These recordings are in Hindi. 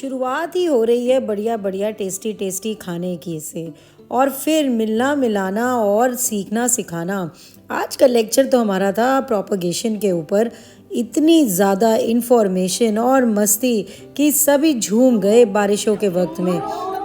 शुरुआत ही हो रही है बढ़िया बढ़िया टेस्टी टेस्टी खाने की से। और फिर मिलना मिलाना और सीखना सिखाना। आज का लेक्चर तो हमारा था प्रोपगेशन के ऊपर। इतनी ज़्यादा इन्फॉर्मेशन और मस्ती कि सभी झूम गए बारिशों के वक्त में।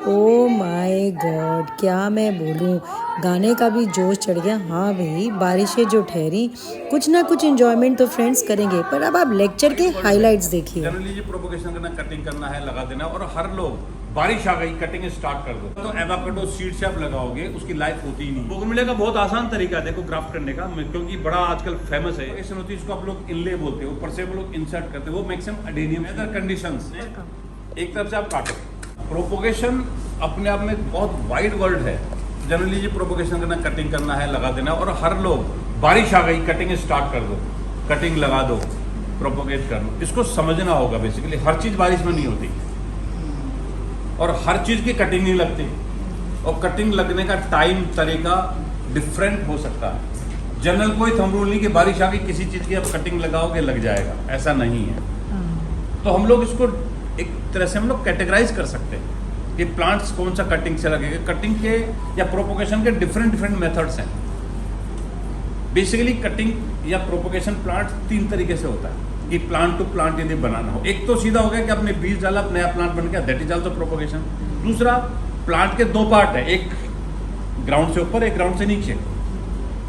ओ माय गॉड, क्या मैं बोलूँ, गाने का भी जोश चढ़ गया। हाँ भाई, बारिशें जो ठहरी, कुछ ना कुछ एंजॉयमेंट तो फ्रेंड्स करेंगे। पर अब आप लेक्चर के हाइलाइट्स देखिए। जनरली जो प्रोपोगेशन करना, कटिंग करना है, लगा देना। और हर लोग बारिश आ गई कटिंग स्टार्ट कर दो, तो एवोकाडो सीड से आप लगाओगे, उसकी लाइफ होती ही नहीं। बोगनविले का बहुत आसान तरीका है देखो ग्राफ्ट करने का, क्योंकि बड़ा आजकल फेमस है। ऐसे होती है, इसको आप लोग इनले बोलते हो, ऊपर से वो लोग इंसर्ट करते हैं। वो मैक्सिमम अडेनियम अदर कंडीशंस एक तरफ से आप काटो। प्रोपोगेशन अपने आप में बहुत वाइड वर्ल्ड है। जनरली जो प्रोपोगेशन करना, कटिंग करना है, लगा देना। और हर लोग बारिश आ गई कटिंग स्टार्ट कर दो, कटिंग लगा दो, प्रोपोगेट कर लो। इसको समझना होगा। बेसिकली हर चीज बारिश में नहीं होती और हर चीज की कटिंग नहीं लगती, और कटिंग लगने का टाइम तरीका डिफरेंट हो सकता है। जनरल कोई थंब रूल नहीं कि बारिश आ गई किसी चीज की अब कटिंग लगाओगे लग जाएगा, ऐसा नहीं है। तो हम लोग इसको एक तरह से हम लोग कैटेगराइज कर सकते हैं कि प्लांट्स कौन सा कटिंग से लगेगा। कटिंग के या प्रोपोगेशन के डिफरेंट मेथड्स हैं। बेसिकली कटिंग या प्रोपोगेशन प्लांट तीन तरीके से होता है कि प्लांट टू प्लांट यदि बनाना हो। एक तो सीधा हो गया कि आपने बीज डाला, नया प्लांट बन गया, दैट इज आल्सो प्रोपोगेशन। दूसरा, प्लांट के दो पार्ट है, एक ग्राउंड से ऊपर, एक ग्राउंड से नीचे।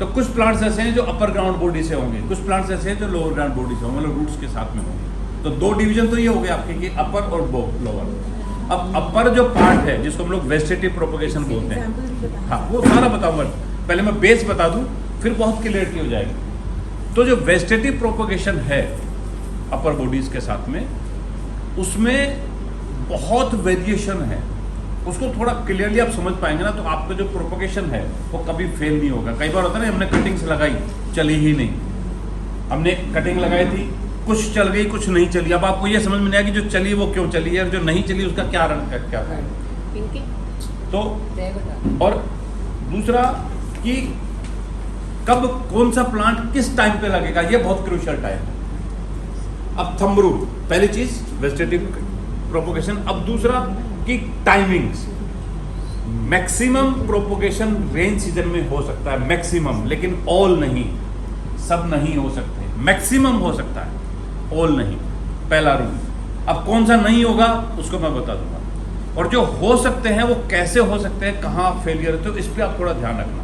तो कुछ प्लांट्स ऐसे हैं जो अपर ग्राउंड बॉडी से होंगे, कुछ प्लांट्स ऐसे हैं जो लोअर ग्राउंड बॉडी से होंगे, मतलब रूट्स के साथ में होंगे। तो दो डिवीजन तो ये हो गया आपके कि अपर और लोअर। अब अपर जो पार्ट है जिसको हम लोग वेजिटेटिव प्रोपोगेशन बोलते हैं, हाँ वो सारा बताऊंगा। पहले मैं बेस बता दूं, फिर बहुत क्लियरिटी हो जाएगी। तो जो वेजिटेटिव प्रोपोगेशन है अपर बॉडीज के साथ में, उसमें बहुत वेरिएशन है। उसको थोड़ा क्लियरली आप समझ पाएंगे ना, तो आपका जो प्रोपोगेशन है वो कभी फेल नहीं होगा। कई बार होता है ना, हमने कटिंग्स लगाई, चली ही नहीं। हमने कटिंग लगाई थी, कुछ चल गई, कुछ नहीं चली। अब आपको ये समझ में नहीं आया कि जो चली वो क्यों चली है, और जो नहीं चली उसका क्या रंग क्या है। तो और दूसरा कि कब कौन सा प्लांट किस टाइम पे लगेगा, ये बहुत क्रूशियल टाइम है। अब थंब रूल, पहली चीज वेजिटेटिव प्रोपोगेशन। अब दूसरा कि timings. Maximum propagation rain season में हो सकता है, मैक्सिमम, लेकिन ऑल नहीं, सब नहीं हो सकते। मैक्सिमम हो सकता है, ऑल नहीं, पहला रूल। अब कौन सा नहीं होगा उसको मैं बता दूंगा, और जो हो सकते हैं वो कैसे हो सकते हैं, कहाँ फेलियर होते हो, इस पर आप थोड़ा ध्यान रखना।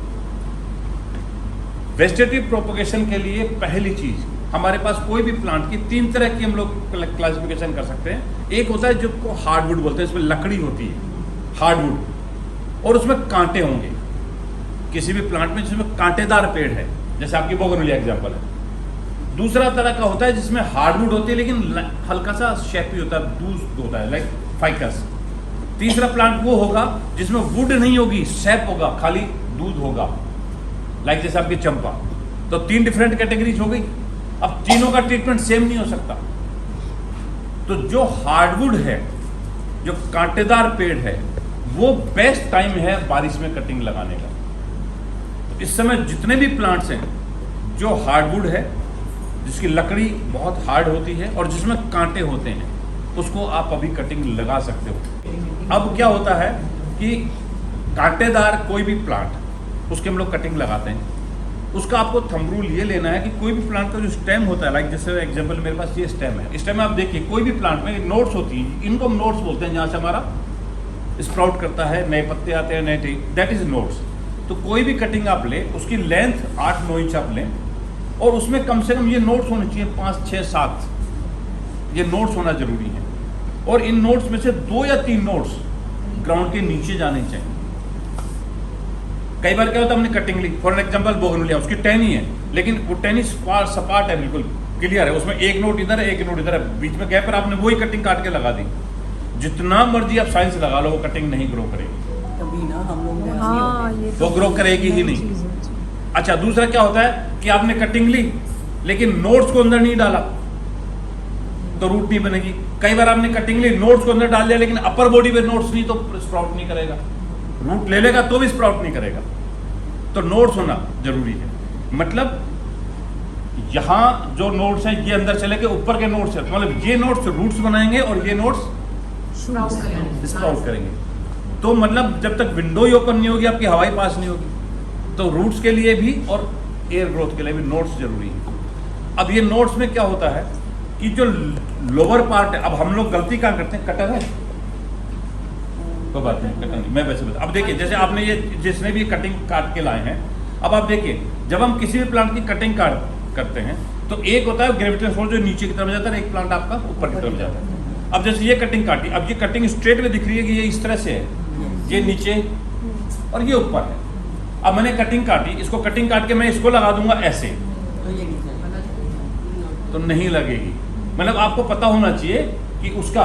वेजिटेटिव प्रोपोगेशन के लिए पहली चीज, हमारे पास कोई भी प्लांट की तीन तरह की हम लोग क्लासिफिकेशन कर सकते हैं। एक होता है जिसको हार्डवुड बोलते हैं, इसमें लकड़ी होती है हार्डवुड, और उसमें कांटे होंगे। किसी भी प्लांट में जिसमें कांटेदार पेड़ है, जैसे आपकी बोगनविलिया एग्जांपल है। दूसरा तरह का होता है जिसमें हार्डवुड होती है लेकिन हल्का सा शेपी होता है, दूध होता है, लाइक फाइकस। तीसरा प्लांट वो होगा जिसमें वुड नहीं होगी, शेप होगा, खाली दूध होगा, लाइक जैसे आपकी चंपा। तो तीन डिफरेंट कैटेगरीज हो गई। अब तीनों का ट्रीटमेंट सेम नहीं हो सकता। तो जो हार्डवुड है, जो कांटेदार पेड़ है, वो बेस्ट टाइम है बारिश में कटिंग लगाने का। तो इस समय जितने भी प्लांट्स हैं जो हार्डवुड है, जिसकी लकड़ी बहुत हार्ड होती है और जिसमें कांटे होते हैं, उसको आप अभी कटिंग लगा सकते हो। अब क्या होता है कि कांटेदार कोई भी प्लांट, उसके हम लोग कटिंग लगाते हैं। उसका आपको थंब रूल ये लेना है कि कोई भी प्लांट का जो स्टेम होता है, लाइक जैसे एग्जांपल मेरे पास ये स्टेम है, स्टेम में आप देखिए कोई भी प्लांट में नोट्स होती है, इनको हम नोट्स बोलते हैं, जहाँ से हमारा स्प्राउट करता है, नए पत्ते आते हैं, नए दैट इज नोट्स। तो कोई भी कटिंग आप लें, उसकी लेंथ 8-9 इंच आप लें, और उसमें कम से कम ये नोट्स होने चाहिए 5, 6, 7, ये नोट्स होना जरूरी है। और इन नोट्स में से 2 या 3 नोट्स ग्राउंड के नीचे जाने चाहिए। कई बार क्या होता है, हमने कटिंग ली, फॉर एग्जांपल बोगनविलिया, उसकी टहनी है, लेकिन वो टहनी सपाट है, बिल्कुल क्लियर है, उसमें एक नोट इधर है, एक नोट इधर है, बीच में गैप पर आपने वही कटिंग काट के लगा दी। जितना मर्जी आप साइंस लगा लो, वो कटिंग नहीं ग्रो करेगी, कभी ना हम लोग वो ग्रो करेगी ही नहीं। अच्छा, दूसरा क्या होता है कि आपने कटिंग ली लेकिन नोट्स को अंदर नहीं डाला, तो रूट नहीं बनेगी। कई बार आपने कटिंग ली, नोट्स को अंदर डाल दिया, लेकिन अपर बॉडी में नोट्स नहीं, तो स्प्राउट नहीं करेगा। रूट ले लेगा तो भी स्प्राउट नहीं करेगा। तो नोट्स होना जरूरी है। मतलब यहाँ जो नोट्स हैं ये अंदर चले गए, ऊपर के नोट्स है, मतलब ये नोट्स रूट्स बनाएंगे और ये नोट्स स्प्राउट करेंगे। तो मतलब जब तक विंडो ही ओपन नहीं होगी, आपकी हवाई पास नहीं होगी। तो रूट्स के लिए भी और एयर ग्रोथ के लिए भी नोट्स जरूरी है। अब ये नोट्स में क्या होता है कि जो लोअर पार्ट है, अब हम लोग गलती कहाँ करते हैं, कटर है कोई बात नहीं, कटर नहीं, मैं वैसे बता। अब देखिए जैसे आपने ये जिसने भी कटिंग काट के लाए हैं, अब आप देखिए जब हम किसी भी प्लांट की कटिंग काट करते हैं तो एक होता है ग्रेविटेशनल फोर्स जो नीचे की तरफ जाता है, एक प्लांट आपका ऊपर की तरफ जाता है। अब जैसे ये कटिंग काटी, अब ये कटिंग स्ट्रेट में दिख रही है कि ये इस तरह से है, ये नीचे और ये ऊपर है। अब मैंने कटिंग काटी, इसको कटिंग काट के मैं इसको लगा दूंगा ऐसे, तो नहीं लगेगी। मतलब आपको पता होना चाहिए कि उसका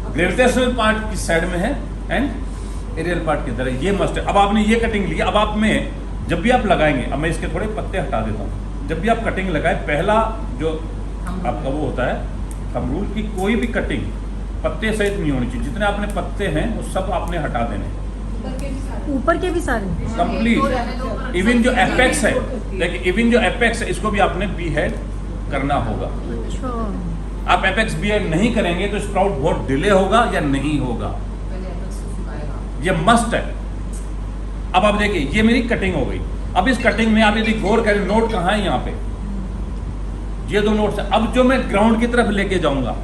ग्रेविटेशनल पार्ट किस साइड में है एंड एरियल पार्ट किधर है, ये मस्ट है। अब आपने ये कटिंग ली, अब आप में जब भी आप लगाएंगे, अब मैं इसके थोड़े पत्ते हटा देता हूँ। जब भी आप कटिंग लगाए, पहला जो आपका वो होता है थंब रूल की कोई भी कटिंग पत्ते सहित नहीं होनी चाहिए। जितने आपने पत्ते हैं वो सब आपने हटा देने, ऊपर के भी सारे कंप्लीट। इवन जो एपेक्स है, देखिए इवन जो एपेक्स है इसको भी आपने बी हेड करना होगा। आप एपेक्स बी हेड नहीं करेंगे तो स्प्राउट बहुत डिले होगा या नहीं होगा, ये मस्ट है। अब आप देखिए ये मेरी कटिंग हो गई। अब इस कटिंग में आप यदि गौर करें, नोट कहाँ है, यहाँ पे ये दो नोट्स है। अब जो मैं ग्राउंड की तरफ लेके जाऊंगा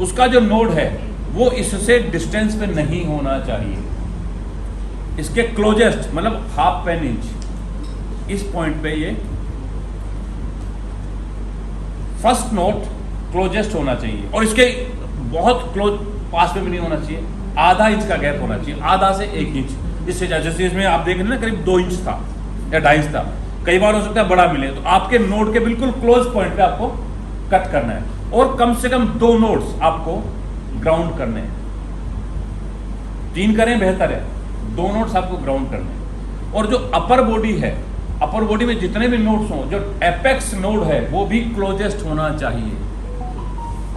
उसका जो नोड है वो इससे डिस्टेंस पे नहीं होना चाहिए, इसके क्लोजेस्ट मतलब ½ इंच इस पॉइंट पे ये फर्स्ट नोट क्लोजेस्ट होना चाहिए, और इसके बहुत क्लोज पास में भी नहीं होना चाहिए। ½ इंच का गैप होना चाहिए, आधा से 1 इंच, इससे ज्यादा। जैसे इसमें आप देख रहे हैं ना करीब 2 इंच था या 2.5 इंच था, कई बार हो सकता है बड़ा मिले। तो आपके नोड के बिल्कुल क्लोज पॉइंट पे आपको कट करना है, और कम से कम 2 नोड्स आपको ग्राउंड करने हैं। 3 करें बेहतर है, 2 नोड्स आपको ग्राउंड करने हैं। और जो अपर बॉडी है, अपर बॉडी में जितने भी नोड्स हों, जो एपेक्स नोड है वो भी क्लोजेस्ट होना चाहिए।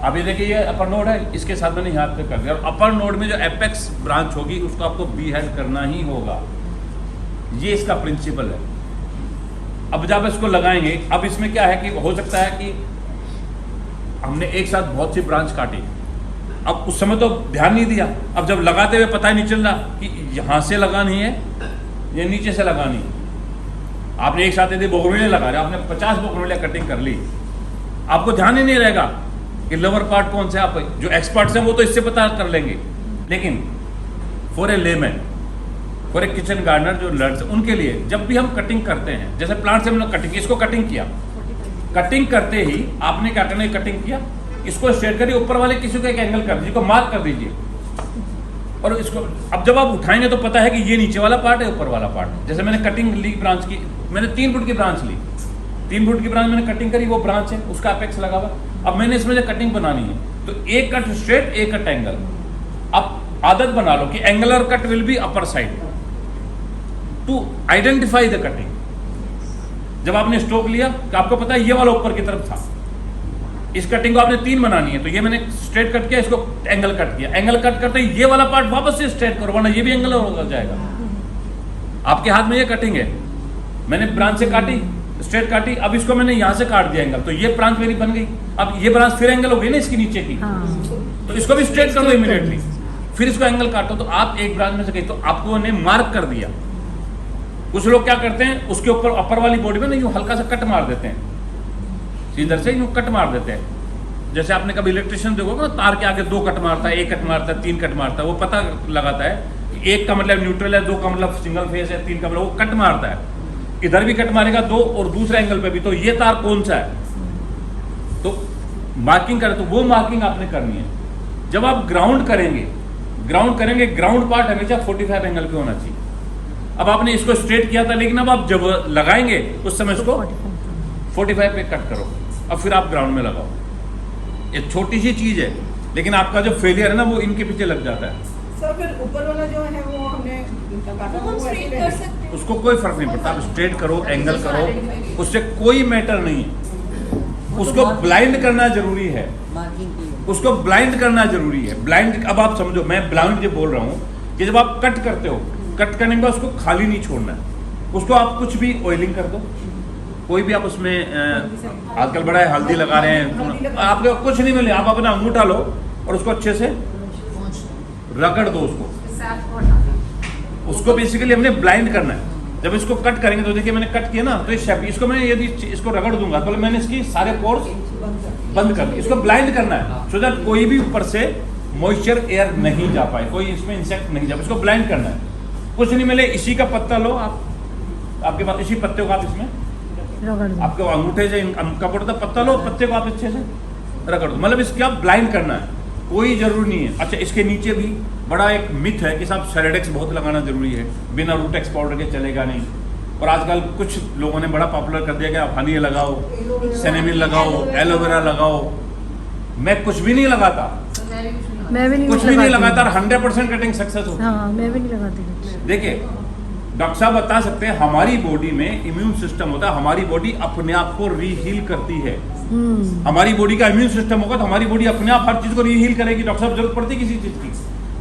अब ये देखिए ये अपर नोड है, इसके साथ मैंने यहाँ पे कर दिया, और अपर नोड में जो एपेक्स ब्रांच होगी उसको आपको बी हेड करना ही होगा। ये इसका प्रिंसिपल है। अब जब इसको लगाएंगे, अब इसमें क्या है कि हो सकता है कि हमने एक साथ बहुत सी ब्रांच काटी, अब उस समय तो ध्यान नहीं दिया, अब जब लगाते हुए पता ही नहीं चल रहा कि यहाँ से लगानी है या नीचे से लगानी है। आपने एक साथ यदि बोगनविलिया लगा रहे, आपने 50 बोगनविलिया कटिंग कर ली, आपको ध्यान ही नहीं रहेगा कि लोअर पार्ट कौन सा। आप जो एक्सपर्ट्स हैं वो तो इससे पता कर लेंगे, लेकिन for a layman, for a kitchen gardener जो लर्नर्स, उनके लिए जब भी हम कटिंग करते हैं, जैसे प्लांट से हमने कटिंग, इसको कटिंग किया, कटिंग करते ही आपने क्या करना है, कटिंग किया, इसको स्ट्रेट करिए, ऊपर वाले किसी को एक एंगल कर दीजिए, मार्क कर दीजिए, और इसको अब जब आप उठाएंगे तो पता है कि ये नीचे वाला पार्ट है, ऊपर वाला पार्ट। जैसे मैंने कटिंग ली ब्रांच की, मैंने 3 फुट की ब्रांच ली, 3 फुट की ब्रांच मैंने कटिंग करी, वो ब्रांच है, उसका अपेक्स लगा हुआ। अब मैंने इसमें जो कटिंग बनानी है तो एक कट स्ट्रेट, एक कट एंगल। अब आदत बना लो कि angular cut will be upper side to identify the cutting. जब आपने स्ट्रोक लिया तो आपको पता है ये वाला ऊपर की तरफ था, इस कटिंग को आपने 3 बनानी है, तो ये मैंने स्ट्रेट कट किया, इसको एंगल कट किया, एंगल कट करते ही ये वाला पार्ट वापस से स्ट्रेट करो, वरना ये भी एंगल हो जाएगा। आपके हाथ में ये कटिंग है, मैंने ब्रांच से काटी, स्ट्रेट काटी, अब इसको मैंने यहाँ से काट दिया एंगल, तो ये ब्रांच मेरी बन गई। अब ये ब्रांच फिर एंगल हो गई ना इसकी नीचे की, तो इसको भी स्ट्रेट कर दो इमीडिएटली, फिर इसको एंगल काटो, तो आप एक ब्रांच में से गई, तो आपको ने मार्क कर दिया। कुछ लोग क्या करते हैं, उसके ऊपर अपर वाली बॉडी में ना यूं हल्का सा कट मार देते हैं, इधर से यूं कट मार देते हैं। जैसे आपने कभी इलेक्ट्रिशियन देखोगे ना, तार के आगे 2 कट मारता है, 1 कट मारता है, 3 कट मारता है, वो पता लगाता है कि 1 का मतलब न्यूट्रल है, 2 का मतलब सिंगल फेस है, 3 का मतलब, वो कट मारता है। इधर भी कट मारेगा 2 और दूसरे एंगल पे भी, तो ये तार कौन सा है, तो मार्किंग करें, तो वो मार्किंग आपने करनी है। जब आप ग्राउंड करेंगे, ग्राउंड पार्ट हमेशा 45 एंगल पे होना चाहिए। अब आपने इसको स्ट्रेट किया था, लेकिन अब आप जब लगाएंगे उस समय इसको 45 पे कट करो, अब फिर आप ग्राउंड में लगाओ। ये छोटी सी चीज है, लेकिन आपका जो फेलियर है ना वो इनके पीछे लग जाता है। सर फिर ऊपर वाला जो है वो हमने काटा, वो स्ट्रेट कर सकते हैं, उसको कोई फर्क नहीं पड़ता, आप स्ट्रेट करो, एंगल करो, उससे कोई मैटर नहीं है। उसको ब्लाइंड करना जरूरी है, उसको ब्लाइंड करना जरूरी है। ब्लाइंड, अब आप समझो, मैं ब्लाइंड जो बोल रहा हूँ कि जब आप कट करते हो, कट करने के बाद उसको खाली नहीं छोड़ना है, उसको आप कुछ भी ऑयलिंग कर दो, कोई भी आप उसमें आजकल बड़ा है हल्दी लगा रहे हैं, आपको कुछ नहीं मिले, आप अपना अंगूठा लो और उसको अच्छे से रगड़ दो उसको बेसिकली हमने ब्लाइंड करना है। जब इसको कट करेंगे तो देखिए मैंने कट किया ना, तो ये शेप इसको मैं यदि इसको रगड़ दूंगा तो मैंने इसकी सारे पोर्स बंद कर दिए। इसको ब्लाइंड करना है सो दैट कोई भी ऊपर से मॉइस्चर एयर नहीं जा पाए, कोई इसमें इंसेक्ट नहीं जा पाए। इसको ब्लाइंड करना है, कुछ नहीं मिले इसी का पत्ता लो आप, आपके पास इसी पत्ते को आप इसमें आपके अंगूठे से कपड़े का पत्ता लो, पत्ते को आप अच्छे से रगड़ दो, मतलब इसके आप ब्लाइंड करना है, कोई जरूरी नहीं है। अच्छा, इसके नीचे भी बड़ा एक मिथ है कि साहब सेरेडेक्स बहुत लगाना जरूरी है, बिना रूटेक्स पाउडर के चलेगा नहीं। और आजकल कुछ लोगों ने बड़ा पॉपुलर कर दिया कि आप हनी लगाओ, सेनेमिन लगाओ, एलोवेरा लगाओ। मैं कुछ भी नहीं लगाता, मैं भी नहीं कुछ भी नहीं लगाता, 100% कटिंग सक्सेस होती है। हाँ, मैं भी नहीं लगाती। देखिए डॉक्टर साहब बता सकते हैं, हमारी बॉडी में इम्यून सिस्टम होता है, हमारी बॉडी अपने आप को रीहील करती है। हमारी बॉडी का इम्यून सिस्टम होगा तो हमारी बॉडी अपने आप हर चीज को रीहील करेगी। डॉक्टर साहब जरूरत पड़ती है किसी चीज की?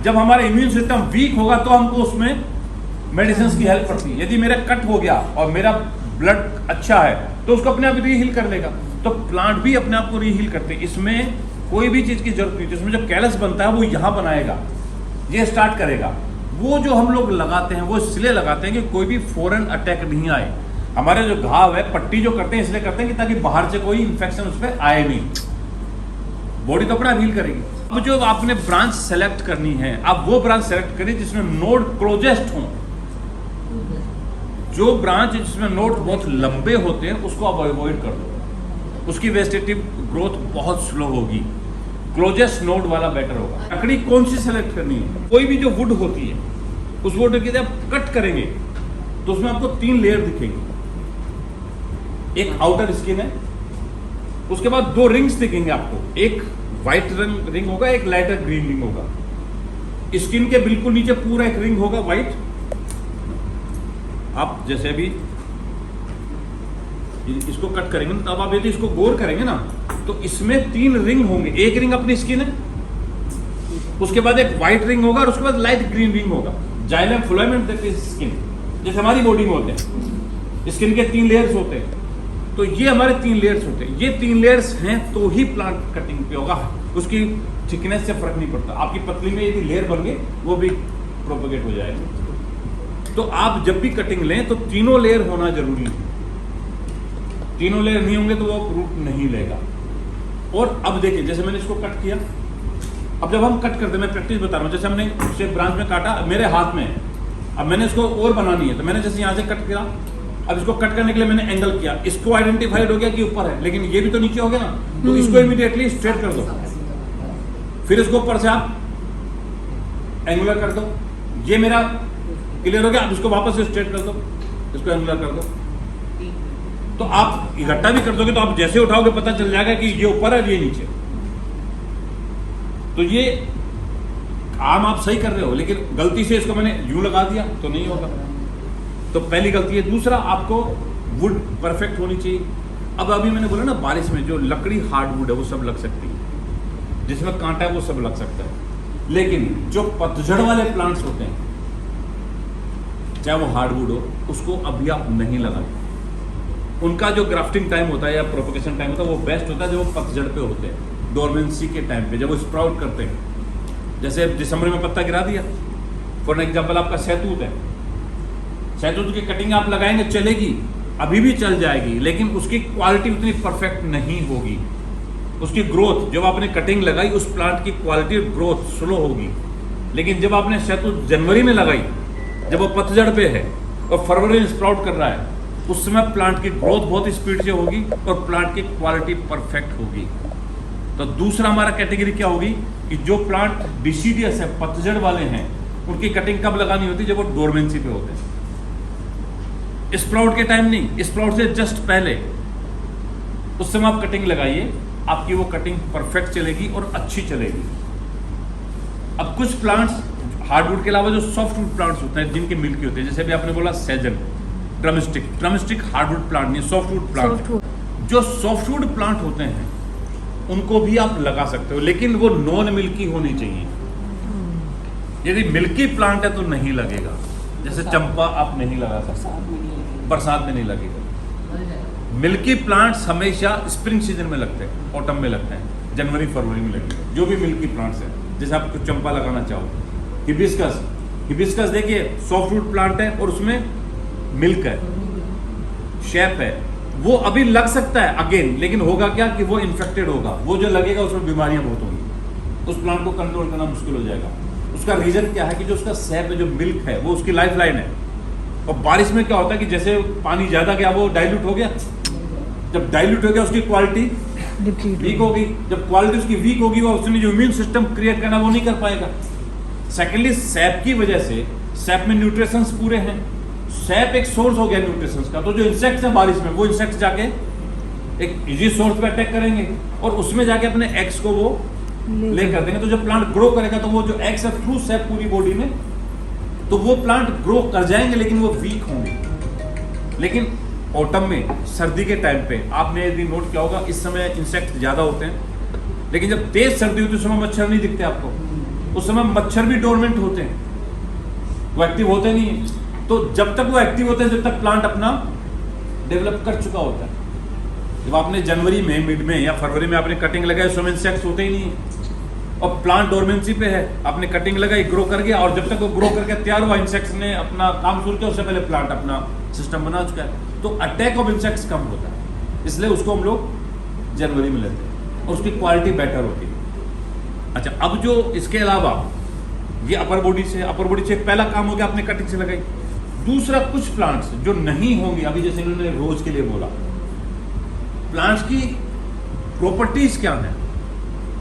जब हमारा इम्यून सिस्टम वीक होगा तो हमको उसमें मेडिसिन की हेल्प पड़ती है। यदि मेरा कट हो गया और मेरा ब्लड अच्छा है तो उसको अपने आप रीहील कर देगा। तो प्लांट भी अपने आप को रीहील करते हैं, इसमें कोई भी चीज की जरूरत नहीं। इसमें जो कैलस बनता है वो यहाँ बनाएगा, ये स्टार्ट करेगा। वो जो हम लोग लगाते हैं वो इसलिए लगाते हैं कि कोई भी फॉरेन अटैक नहीं आए। हमारे जो घाव है पट्टी जो करते हैं इसलिए करते हैं कि ताकि बाहर से कोई इंफेक्शन उस पर आए नहीं, बॉडी तो अपना हील करेगी। अब जो आपने ब्रांच सेलेक्ट करनी है, आप वो ब्रांच सेलेक्ट करिए जिसमें नोड क्लोजेस्ट हो। जो ब्रांच जिसमें नोड बहुत लंबे होते हैं उसको आप अवॉइड कर दो, उसकी वेजिटेटिव ग्रोथ बहुत स्लो होगी। क्लोजेस्ट नोड वाला बेटर होगा। लकड़ी कौन सी सेलेक्ट करनी है? कोई भी जो वुड होती है उस वुड की जब कट करेंगे तो उसमें आपको 3 लेयर दिखेंगी। एक आउटर स्किन है, उसके बाद 2 रिंग्स दिखेंगे आपको, एक व्हाइट रिंग होगा, एक लाइटर ग्रीन रिंग होगा। स्किन के बिल्कुल नीचे पूरा एक रिंग होगा व्हाइट। आप जैसे अभी इसको कट करेंगे ना, तब आप यदि इसको गोर करेंगे ना तो इसमें 3 रिंग होंगे। एक रिंग अपनी स्किन है, उसके बाद एक व्हाइट रिंग होगा और उसके बाद लाइट ग्रीन रिंग होगा। Xylem phloem and that is skin, जैसे हमारी बॉडी में होते हैं स्किन के 3 लेयर्स होते हैं, तो ये हमारे 3 लेयर्स होते हैं। ये 3 लेयर्स हैं तो ही प्लांट कटिंग पे होगा, उसकी थिकनेस से फर्क नहीं पड़ता। आपकी पतली में यदि लेयर बन गए वो भी प्रोपेगेट हो जाएगा। तो आप जब भी कटिंग लें तो 3 लेयर होना जरूरी है। 3 लेयर नहीं होंगे तो वो रूट नहीं लेगा। और अब देखिए जैसे मैंने इसको कट किया, अब जब हम कट करते हैं, मैं प्रैक्टिस बता रहा हूँ, जैसे हमने इसे ब्रांच में काटा, मेरे हाथ में है, अब मैंने इसको और बनानी है तो मैंने जैसे यहाँ से कट किया, अब इसको कट करने के लिए मैंने एंगल किया, इसको आइडेंटिफाइड हो गया कि ऊपर है, लेकिन ये भी तो नीचे हो गया ना, तो इसको इमीडिएटली स्ट्रेट कर दो, फिर इसको ऊपर से आप एंगुलर कर दो। ये मेरा क्लियर हो गया। अब इसको वापस से स्ट्रेट कर दो, इसको एंगुलर कर दो। तो आप इकट्ठा भी कर दोगे तो आप जैसे उठाओगे पता चल जाएगा कि ये ऊपर है ये नीचे। तो ये काम आप सही कर रहे हो, लेकिन गलती से इसको मैंने यूं लगा दिया तो नहीं होगा। तो पहली गलती है। दूसरा, आपको वुड परफेक्ट होनी चाहिए। अब अभी मैंने बोला ना, बारिश में जो लकड़ी हार्डवुड है वो सब लग सकती है, जिसमें कांटा है वो सब लग सकता है, लेकिन जो पतझड़ वाले प्लांट्स होते हैं चाहे वो हार्डवुड हो, उसको अभी आप नहीं लगाएं। उनका जो ग्राफ्टिंग टाइम होता है या प्रोपगेशन टाइम होता है वो बेस्ट होता है जब वो पतझड़ पे होते हैं, डोरमेंसी के टाइम पे, जब वो स्प्राउट करते हैं। जैसे दिसंबर में पत्ता गिरा दिया, फॉर एग्जाम्पल आपका सहतूत है, सहतूत की कटिंग आप लगाएंगे चलेगी, अभी भी चल जाएगी, लेकिन उसकी क्वालिटी उतनी परफेक्ट नहीं होगी। उसकी ग्रोथ, जब आपने कटिंग लगाई उस प्लांट की क्वालिटी ग्रोथ स्लो होगी। लेकिन जब आपने सहतूत जनवरी में लगाई, जब वो पतझड़ पे है और फरवरी में स्प्राउट कर रहा है, उस समय प्लांट की ग्रोथ बहुत स्पीड से होगी और प्लांट की क्वालिटी परफेक्ट होगी। तो दूसरा हमारा कैटेगरी क्या होगी कि जो प्लांट डिसीडियस है, पतझड़ वाले हैं, उनकी कटिंग कब लगानी होती है? जब वो डोरमेंसी पे होते हैं, स्प्राउट के टाइम नहीं, स्प्राउट से जस्ट पहले, उस समय आप कटिंग लगाइए, आपकी वो कटिंग परफेक्ट चलेगी और अच्छी चलेगी। अब कुछ प्लांट्स हार्डवुड के अलावा जो सॉफ्टवुड प्लांट्स होते हैं जिनके मिल्की होते हैं, जैसे भी आपने बोला सेजन, ड्रमस्टिक हार्डवुड प्लांट नहीं, सॉफ्टवुड प्लांट। जो सॉफ्टवुड प्लांट होते हैं उनको भी आप लगा सकते हो, लेकिन वो नॉन मिल्की होनी चाहिए। यदि मिल्की प्लांट है तो नहीं लगेगा, जैसे चंपा आप नहीं लगा सकते, बरसात में नहीं लगेगा। मिल्की प्लांट्स हमेशा स्प्रिंग सीजन में लगते हैं, ऑटम में लगते हैं, जनवरी फरवरी में लगेंगे, जो भी मिल्की प्लांट्स हैं। जैसे आप कुछ चंपा लगाना चाहो, हिबिस्कस, हिबिस्कस देखिए सॉफ्ट वुड प्लांट है और उसमें मिल्क है, शेप है, वो अभी लग सकता है अगेन, लेकिन होगा क्या कि वो इन्फेक्टेड होगा, वो जो लगेगा उसमें बीमारियां बहुत होंगी, उस प्लांट को कंट्रोल करना मुश्किल हो जाएगा। उसका रीजन क्या है कि जो उसका सैप है, जो मिल्क है, वो उसकी लाइफ लाइन है। और बारिश में क्या होता है कि जैसे पानी ज्यादा गया वो डाइल्यूट हो गया, जब डाइल्यूट हो गया उसकी क्वालिटी वीक होगी, जब क्वालिटी उसकी वीक होगी वो उसने जो इम्यून सिस्टम क्रिएट करना वो नहीं कर पाएगा। सेकेंडली सैप की वजह से, सैप में न्यूट्रिशंस पूरे हैं, सैप एक सोर्स हो गया न्यूट्रिशंस का, तो जो इंसेक्ट्स हैं बारिश में वो इंसेक्ट्स जाके एक इजी सोर्स पे अटैक करेंगे और उसमें जाके अपने एग्स को वो ले कर देंगे। तो जब प्लांट ग्रो करेगा तो वो जो एग्स है थ्रू सैप पूरी बॉडी में, तो वो प्लांट ग्रो कर जाएंगे लेकिन वो वीक होंगे। लेकिन ऑटम में, सर्दी के टाइम पे आपने यदि नोट किया होगा इस समय इंसेक्ट ज्यादा होते हैं, लेकिन जब तेज सर्दी होती है उस समय मच्छर नहीं दिखते आपको, उस समय मच्छर भी डोरमेंट होते हैं, वो एक्टिव होते नहीं है। तो जब तक वो एक्टिव होते हैं जब तक प्लांट अपना डेवलप कर चुका होता है। जब आपने जनवरी में, मिड में या फरवरी में आपने कटिंग लगाई उस समय इंसेक्ट्स होते ही नहीं है और प्लांट डोरमेंसी पे है, आपने कटिंग लगाई, ग्रो कर गया और जब तक वो ग्रो करके तैयार हुआ इंसेक्ट्स ने अपना काम शुरू किया उससे पहले प्लांट अपना सिस्टम बना चुका है। तो अटैक ऑफ इंसेक्ट्स कम होता है, इसलिए उसको हम लोग जनवरी में लेते हैं और उसकी क्वालिटी बेटर होती है। अच्छा, अब जो इसके अलावा ये अपर बॉडी से पहला काम हो गया आपने कटिंग से लगाई। दूसरा, कुछ प्लांट्स जो नहीं होंगे, अभी जैसे इन्होंने रोज के लिए बोला, प्लांट्स की प्रॉपर्टीज क्या है।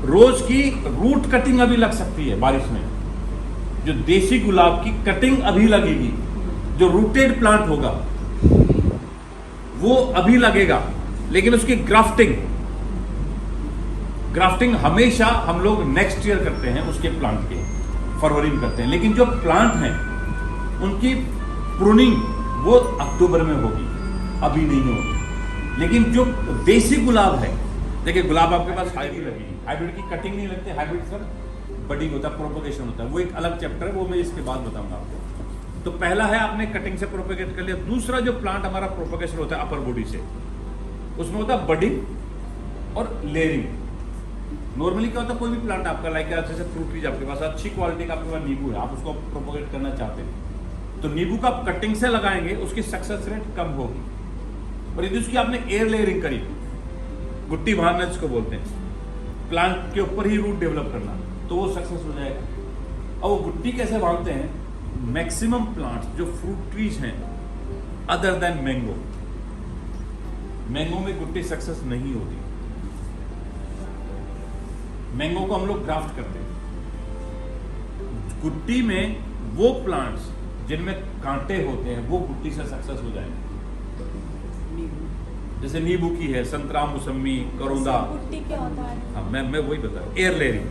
रोज की रूट कटिंग अभी लग सकती है बारिश में, जो देसी गुलाब की कटिंग अभी लगेगी, जो रूटेड प्लांट होगा वो अभी लगेगा, लेकिन उसकी ग्राफ्टिंग हमेशा हम लोग नेक्स्ट ईयर करते हैं उसके प्लांट के, फरवरी में करते हैं। लेकिन जो प्लांट हैं उनकी प्रूनिंग वो अक्टूबर में होगी, अभी नहीं होगी। लेकिन जो देसी गुलाब है, देखिए गुलाब आपके पास हाइब्रिड लगेगी, हाइब्रिड की कटिंग नहीं लगती, हाइब्रिड सर बडिंग होता है, प्रोपोगेशन होता है, वो एक अलग चैप्टर है, वो मैं इसके बाद बताऊंगा आपको। तो पहला है आपने कटिंग से प्रोपोगेट कर लिया। दूसरा जो प्लांट हमारा प्रोपोगेशन होता है अपर बॉडी से, उसमें होता है बडिंग और लेयरिंग। नॉर्मली क्या होता है, कोई भी प्लांट आपका लाइक जैसे फ्रूट ट्रीज आपके पास अच्छी क्वालिटी का आपके पास नींबू है, आप उसको प्रोपोगेट करना चाहते हैं तो नींबू का कटिंग से लगाएंगे, उसकी सक्सेस रेट कम होगी। और यदि उसकी आपने एयर लेयरिंग करी, गुट्टी बांधना जिसको बोलते हैं, प्लांट के ऊपर ही रूट डेवलप करना, तो वो सक्सेस हो जाएगा। और वो गुट्टी कैसे बांधते हैं, मैक्सिमम प्लांट्स जो फ्रूट ट्रीज हैं अदर देन मैंगो में गुट्टी सक्सेस नहीं होती। मैंगो को हम लोग ग्राफ्ट करते हैं, गुट्टी में वो प्लांट्स जिनमें कांटे होते हैं वो गुट्टी से सक्सेस हो जाएंगे। जैसे नींबू की है, संतरा, मौसमी, करौंदा। गुट्टी क्या होता है? हाँ, मैं वही बता रहा हूँ, एयर लेयरिंग।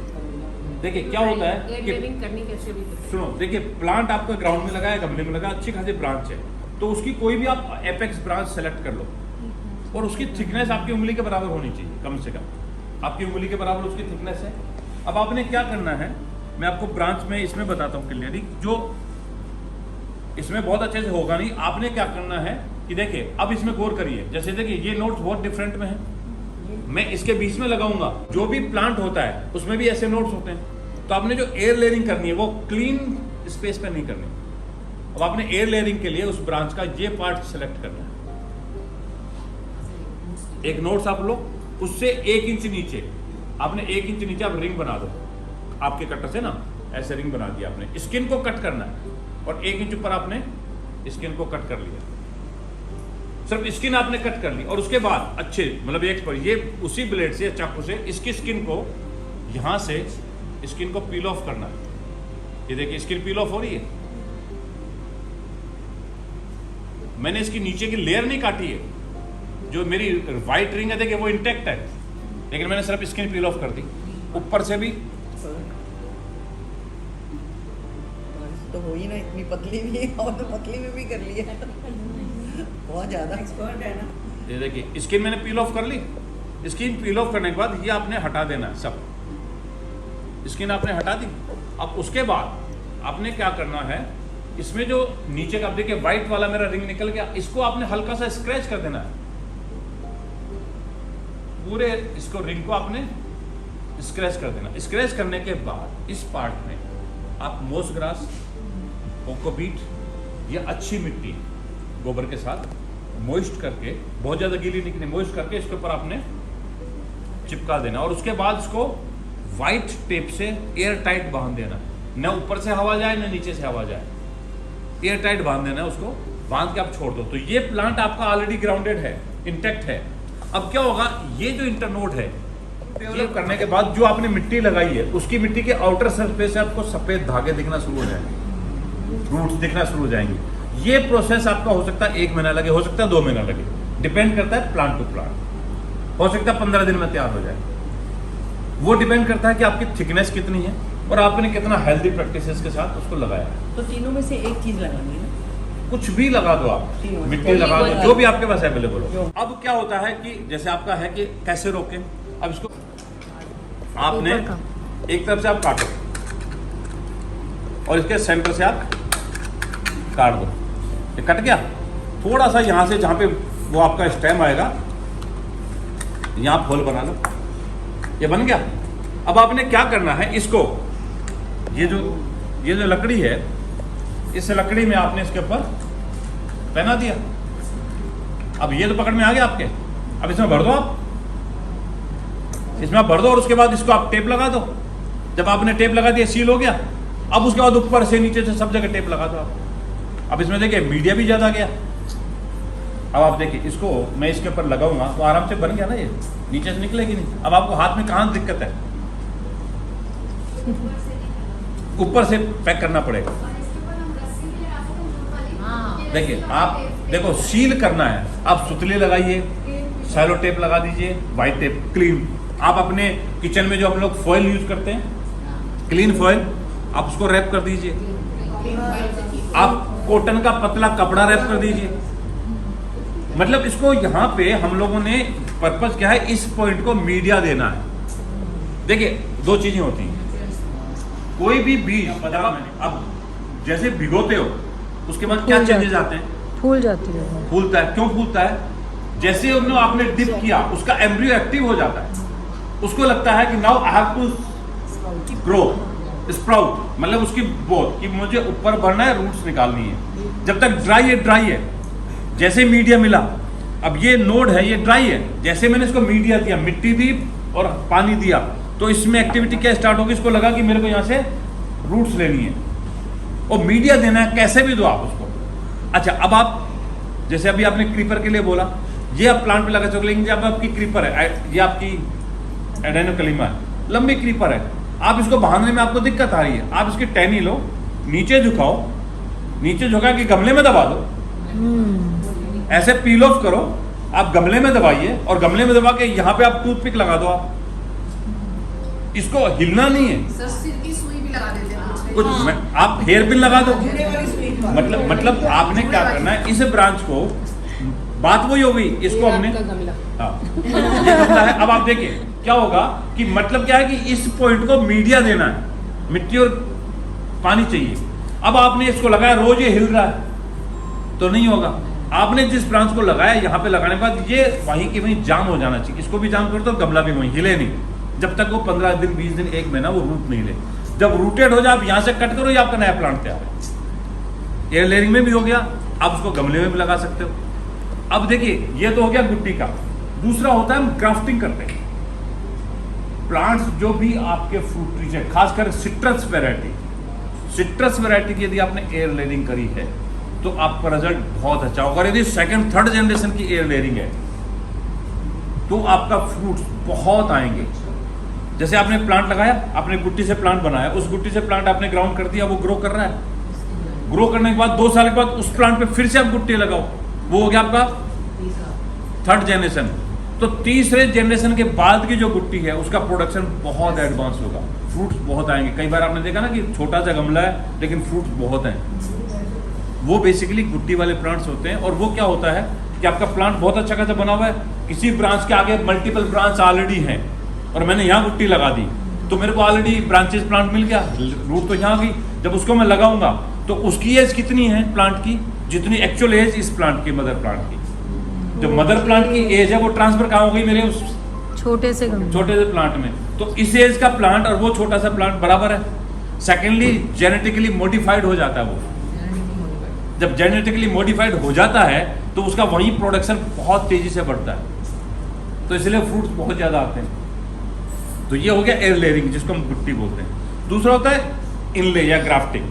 देखिए क्या होता है कि करनी कैसे भी सुनो, देखिए प्लांट आपका ग्राउंड में लगा है, गमले में लगा, अच्छी खासी ब्रांच है, तो उसकी कोई भी आप एपेक्स ब्रांच सेलेक्ट कर लो और उसकी थिकनेस आपकी उंगली के बराबर होनी चाहिए, कम से कम आपकी उंगली के बराबर उसकी थिकनेस है। अब आपने क्या करना है, मैं आपको ब्रांच में इसमें बताता हूँ क्लियरली, जो इसमें बहुत अच्छे से होगा नहीं। आपने क्या करना है कि देखिए, अब इसमें गौर करिए, जैसे देखिए ये नोट्स बहुत डिफरेंट में है, मैं इसके बीच में लगाऊंगा, जो भी प्लांट होता है उसमें भी ऐसे नोट्स होते हैं। तो आपने जो एयर लेयरिंग करनी है वो क्लीन स्पेस पे नहीं करनी। अब आपने एयर लेयरिंग के लिए उस ब्रांच का ये पार्ट सेलेक्ट करना है, एक नोट्स आप लो, उससे 1 इंच नीचे, आपने 1 इंच नीचे आप रिंग बना दो, आपके कटर से ना ऐसे रिंग बना दिया आपने। स्किन को कट करना है और 1 इंच ऊपर आपने स्किन को कट कर लिया, सिर्फ स्किन आपने कट कर ली। और उसके बाद अच्छे मतलब एक पर ये उसी ब्लेड से चाकू से इसकी स्किन को यहां से स्किन को पील ऑफ करना है। ये देखिए स्किन पील ऑफ हो रही है, मैंने इसकी नीचे की लेयर नहीं काटी है, जो मेरी व्हाइट रिंग है देखिए वो इंटैक्ट है, लेकिन मैंने सिर्फ स्किन पील ऑफ कर दी। ऊपर से भी तो हो ही ना, इतनी पतली भी और तो पतली में भी कर लिया बहुत ज्यादा एक्सपर्ट है ना। ये देखिए स्किन मैंने पील ऑफ कर ली। स्किन पील ऑफ करने के बाद ये आपने हटा देना है, सब स्किन आपने हटा दी। अब उसके बाद आपने क्या करना है, इसमें जो नीचे का देखिए व्हाइट वाला मेरा रिंग निकल गया, इसको आपने हल्का सा स्क्रैच कर देना है, पूरे इसको रिंग को आपने स्क्रैच कर देना। स्क्रैच करने के बाद इस पार्ट में आप मोस ग्रास, कोकोपीट या अच्छी मिट्टी गोबर के साथ मॉइस्ट करके, बहुत ज़्यादा गीली नहीं, मॉइस्ट करके इसके ऊपर आपने चिपका देना और उसके बाद इसको वाइट टेप से एयर टाइट बांध देना। न ऊपर से हवा जाए न नीचे से हवा जाए, एयर टाइट बांध देना है उसको। बांध के आप छोड़ दो तो ये प्लांट आपका ऑलरेडी ग्राउंडेड है, इंटेक्ट है। अब क्या होगा, ये जो इंटरनोड है डेवलप करने के बाद जो आपने मिट्टी लगाई है उसकी मिट्टी के आउटर सरफेस से आपको सफेद धागे दिखना शुरू हो जाएंगे, रूट्स दिखना शुरू हो जाएंगे। ये प्रोसेस आपका हो सकता है 1 महीना लगे, हो सकता है 2 महीना लगे, डिपेंड करता है प्लांट टू प्लांट। हो सकता है 15 दिन में तैयार हो जाए। वो डिपेंड करता है कि आपकी थिकनेस कितनी है और आपने कितना हेल्दी प्रैक्टिसेस के साथ उसको लगाया है। तो तीनों में से एक चीज लगानी है, कुछ भी लगा दो आप, मिट्टी लगा दो, जो भी आपके पास अवेलेबल हो। अब क्या होता है कि जैसे आपका है कि कैसे रोकें, अब इसको आपने एक तरफ से आप काटो और इसके सेंटर से आप काट दो। ये कट गया, थोड़ा सा यहां से जहां पे वो आपका स्टेम आएगा यहां आप होल बना लो, ये बन गया। अब आपने क्या करना है, इसको ये जो लकड़ी है, इस लकड़ी में आपने इसके ऊपर पहना दिया। अब ये तो पकड़ में आ गया आपके, अब इसमें भर दो, आप इसमें आप भर दो और उसके बाद इसको आप टेप लगा दो। जब आपने टेप लगा दिया, सील हो गया। अब उसके बाद ऊपर से नीचे से सब जगह टेप लगा दो आप। अब इसमें देखिए मीडिया भी ज्यादा गया। अब आप देखिए इसको मैं इसके ऊपर लगाऊंगा तो आराम से बन गया ना, ये नीचे से निकलेगी नहीं। अब आपको हाथ में कहां दिक्कत है, ऊपर से पैक करना पड़ेगा। देखिए आप देखो, सील करना है, आप सुतली लगाइए, सैलो टेप लगा दीजिए, वाइट टेप क्लीन। आप अपने किचन में जो हम लोग फॉयल यूज करते हैं, क्लीन फॉयल, आप उसको रैप कर दीजिए। आप कॉटन का पतला कपड़ा रैप कर दीजिए। मतलब इसको यहाँ पे हम लोगों ने पर्पस क्या है, इस पॉइंट को मीडिया देना है। देखिए 2 चीजें होती हैं, कोई भी बीज अब जैसे भिगोते हो उसके बाद क्या चेंजेस आते हैं, फूल जाती है, फूलता है। क्यों फूलता है, जैसे उन्होंने आपने डिप किया उसका एम्ब्रियो एक्टिव हो जाता है, उसको लगता है कि now I have to grow sprout, मतलब उसकी ग्रोथ कि मुझे ऊपर बढ़ना है, रूट्स निकालनी है। जब तक ड्राई है, जैसे मीडिया मिला, अब ये नोड है, ये ड्राई है, जैसे मैंने इसको मीडिया दिया, मिट्टी दी और पानी दिया, तो इसमें एक्टिविटी क्या स्टार्ट होगी, इसको लगा कि मेरे को यहाँ से रूट्स लेनी है और मीडिया देना है, कैसे भी दो आप उसको। अच्छा, अब आप जैसे अभी आपने क्रीपर के लिए बोला, ये आप प्लांट पे लगा चुके, लेकिन जब आपकी क्रीपर है, ये आपकी एडेनोकलिमा है, लंबी क्रीपर है, आप इसको बांधने में आपको दिक्कत आ रही है, आप इसकी टहनी लो, नीचे झुकाओ, नीचे झुका के गमले में दबा दो, ऐसे पील ऑफ करो, आप गमले में दबाइए और गमले में दबा के यहाँ पे आप टूथपिक लगा दो। आप इसको हिलना नहीं है, सर सिर की सुई भी लगा देते हैं कुछ आप हेयर पिन लगा दो। जुड़े वाली सुई का। मतलब आपने क्या करना है, इस ब्रांच को, बात वही हो गई, इसको हमने हाँ ये गमला है। अब आप देखिए क्या होगा कि मतलब क्या है कि इस पॉइंट को मीडिया देना है, मिट्टी और पानी चाहिए। अब आपने इसको लगाया, रोज ये हिल रहा है तो नहीं होगा। आपने जिस ब्रांच को लगाया, यहाँ पे लगाने के बाद ये वहीं की वहीं जाम हो जाना चाहिए, इसको भी जाम कर दो, गमला भी वहीं हिले नहीं, जब तक वो 15 दिन 20 दिन 1 महीना वो रूट नहीं ले। जब रूटेड हो जाए, आप यहाँ से कट करो, ये आपका नया प्लांट तैयार है। एयर लेयरिंग में भी हो गया, आप उसको गमले में भी लगा सकते हो। अब देखिए ये तो हो गया गुट्टी का। दूसरा होता है हम ग्राफ्टिंग करते हैं। प्लांट्स जो भी आपके फ्रूट ट्रीज है, खासकर सिट्रस वैरायटी की यदि आपने एयर लेयरिंग करी है तो आपका रिजल्ट बहुत अच्छा होगा। और यदि 2nd 3rd जनरेशन की एयर लेयरिंग है तो आपका फ्रूट्स बहुत आएंगे। जैसे आपने प्लांट लगाया, आपने गुट्टी से प्लांट बनाया, उस गुट्टी से प्लांट आपने ग्राउंड कर दिया, वो ग्रो कर रहा है। ग्रो करने के बाद 2 साल के बाद उस प्लांट पे फिर से आप गुट्टी लगाओ, वो हो गया आपका 3rd जनरेशन। तो 3रे जनरेशन के बाद की जो गुट्टी है उसका प्रोडक्शन बहुत एडवांस होगा, फ्रूट्स बहुत आएंगे। कई बार आपने देखा ना कि छोटा सा गमला है लेकिन फ्रूट्स बहुत हैं, वो बेसिकली गुट्टी वाले प्लांट्स होते हैं। और वो क्या होता है कि आपका प्लांट बहुत अच्छा खासा बना हुआ है, किसी ब्रांच के आगे मल्टीपल ब्रांच ऑलरेडी हैं और मैंने यहाँ गुट्टी लगा दी तो मेरे को ऑलरेडी ब्रांचेस प्लांट मिल गया, रूट तो यहाँ गई। जब उसको मैं लगाऊंगा तो उसकी एज कितनी है प्लांट की, जितनी एक्चुअल एज इस प्लांट की, मदर प्लांट की। जो मदर प्लांट की एज है वो ट्रांसफर कहाँ हो गई, मेरे उस छोटे से प्लांट में। तो इस एज का प्लांट और वो छोटा सा प्लांट बराबर है। सेकेंडली जेनेटिकली मॉडिफाइड हो जाता है वो। जब जेनेटिकली मॉडिफाइड हो जाता है तो उसका वही प्रोडक्शन बहुत तेजी से बढ़ता है, तो इसलिए फ्रूट्स बहुत ज़्यादा आते हैं। तो ये हो गया एयर लेयरिंग, जिसको हम गुट्टी बोलते हैं। दूसरा होता है इनले या ग्राफ्टिंग।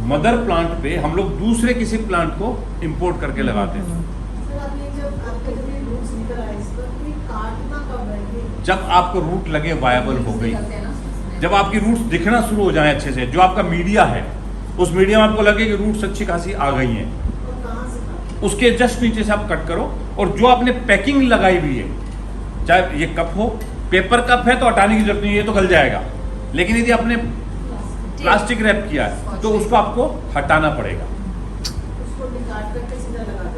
मदर प्लांट पे हम लोग दूसरे किसी प्लांट को इंपोर्ट करके लगाते हैं। जब आपको रूट लगे, वायबल हो गई, जब आपकी रूट्स दिखना शुरू हो जाए अच्छे से, जो आपका मीडिया है उस मीडिया में आपको लगे कि रूट्स अच्छी खासी आ गई हैं, उसके जस्ट नीचे से आप कट करो। और जो आपने पैकिंग लगाई हुई है, चाहे ये कप हो, पेपर कप है तो हटाने की जरूरत नहीं है, ये तो गल जाएगा। लेकिन यदि आपने प्लास्टिक रैप किया है तो उसको आपको हटाना पड़ेगा।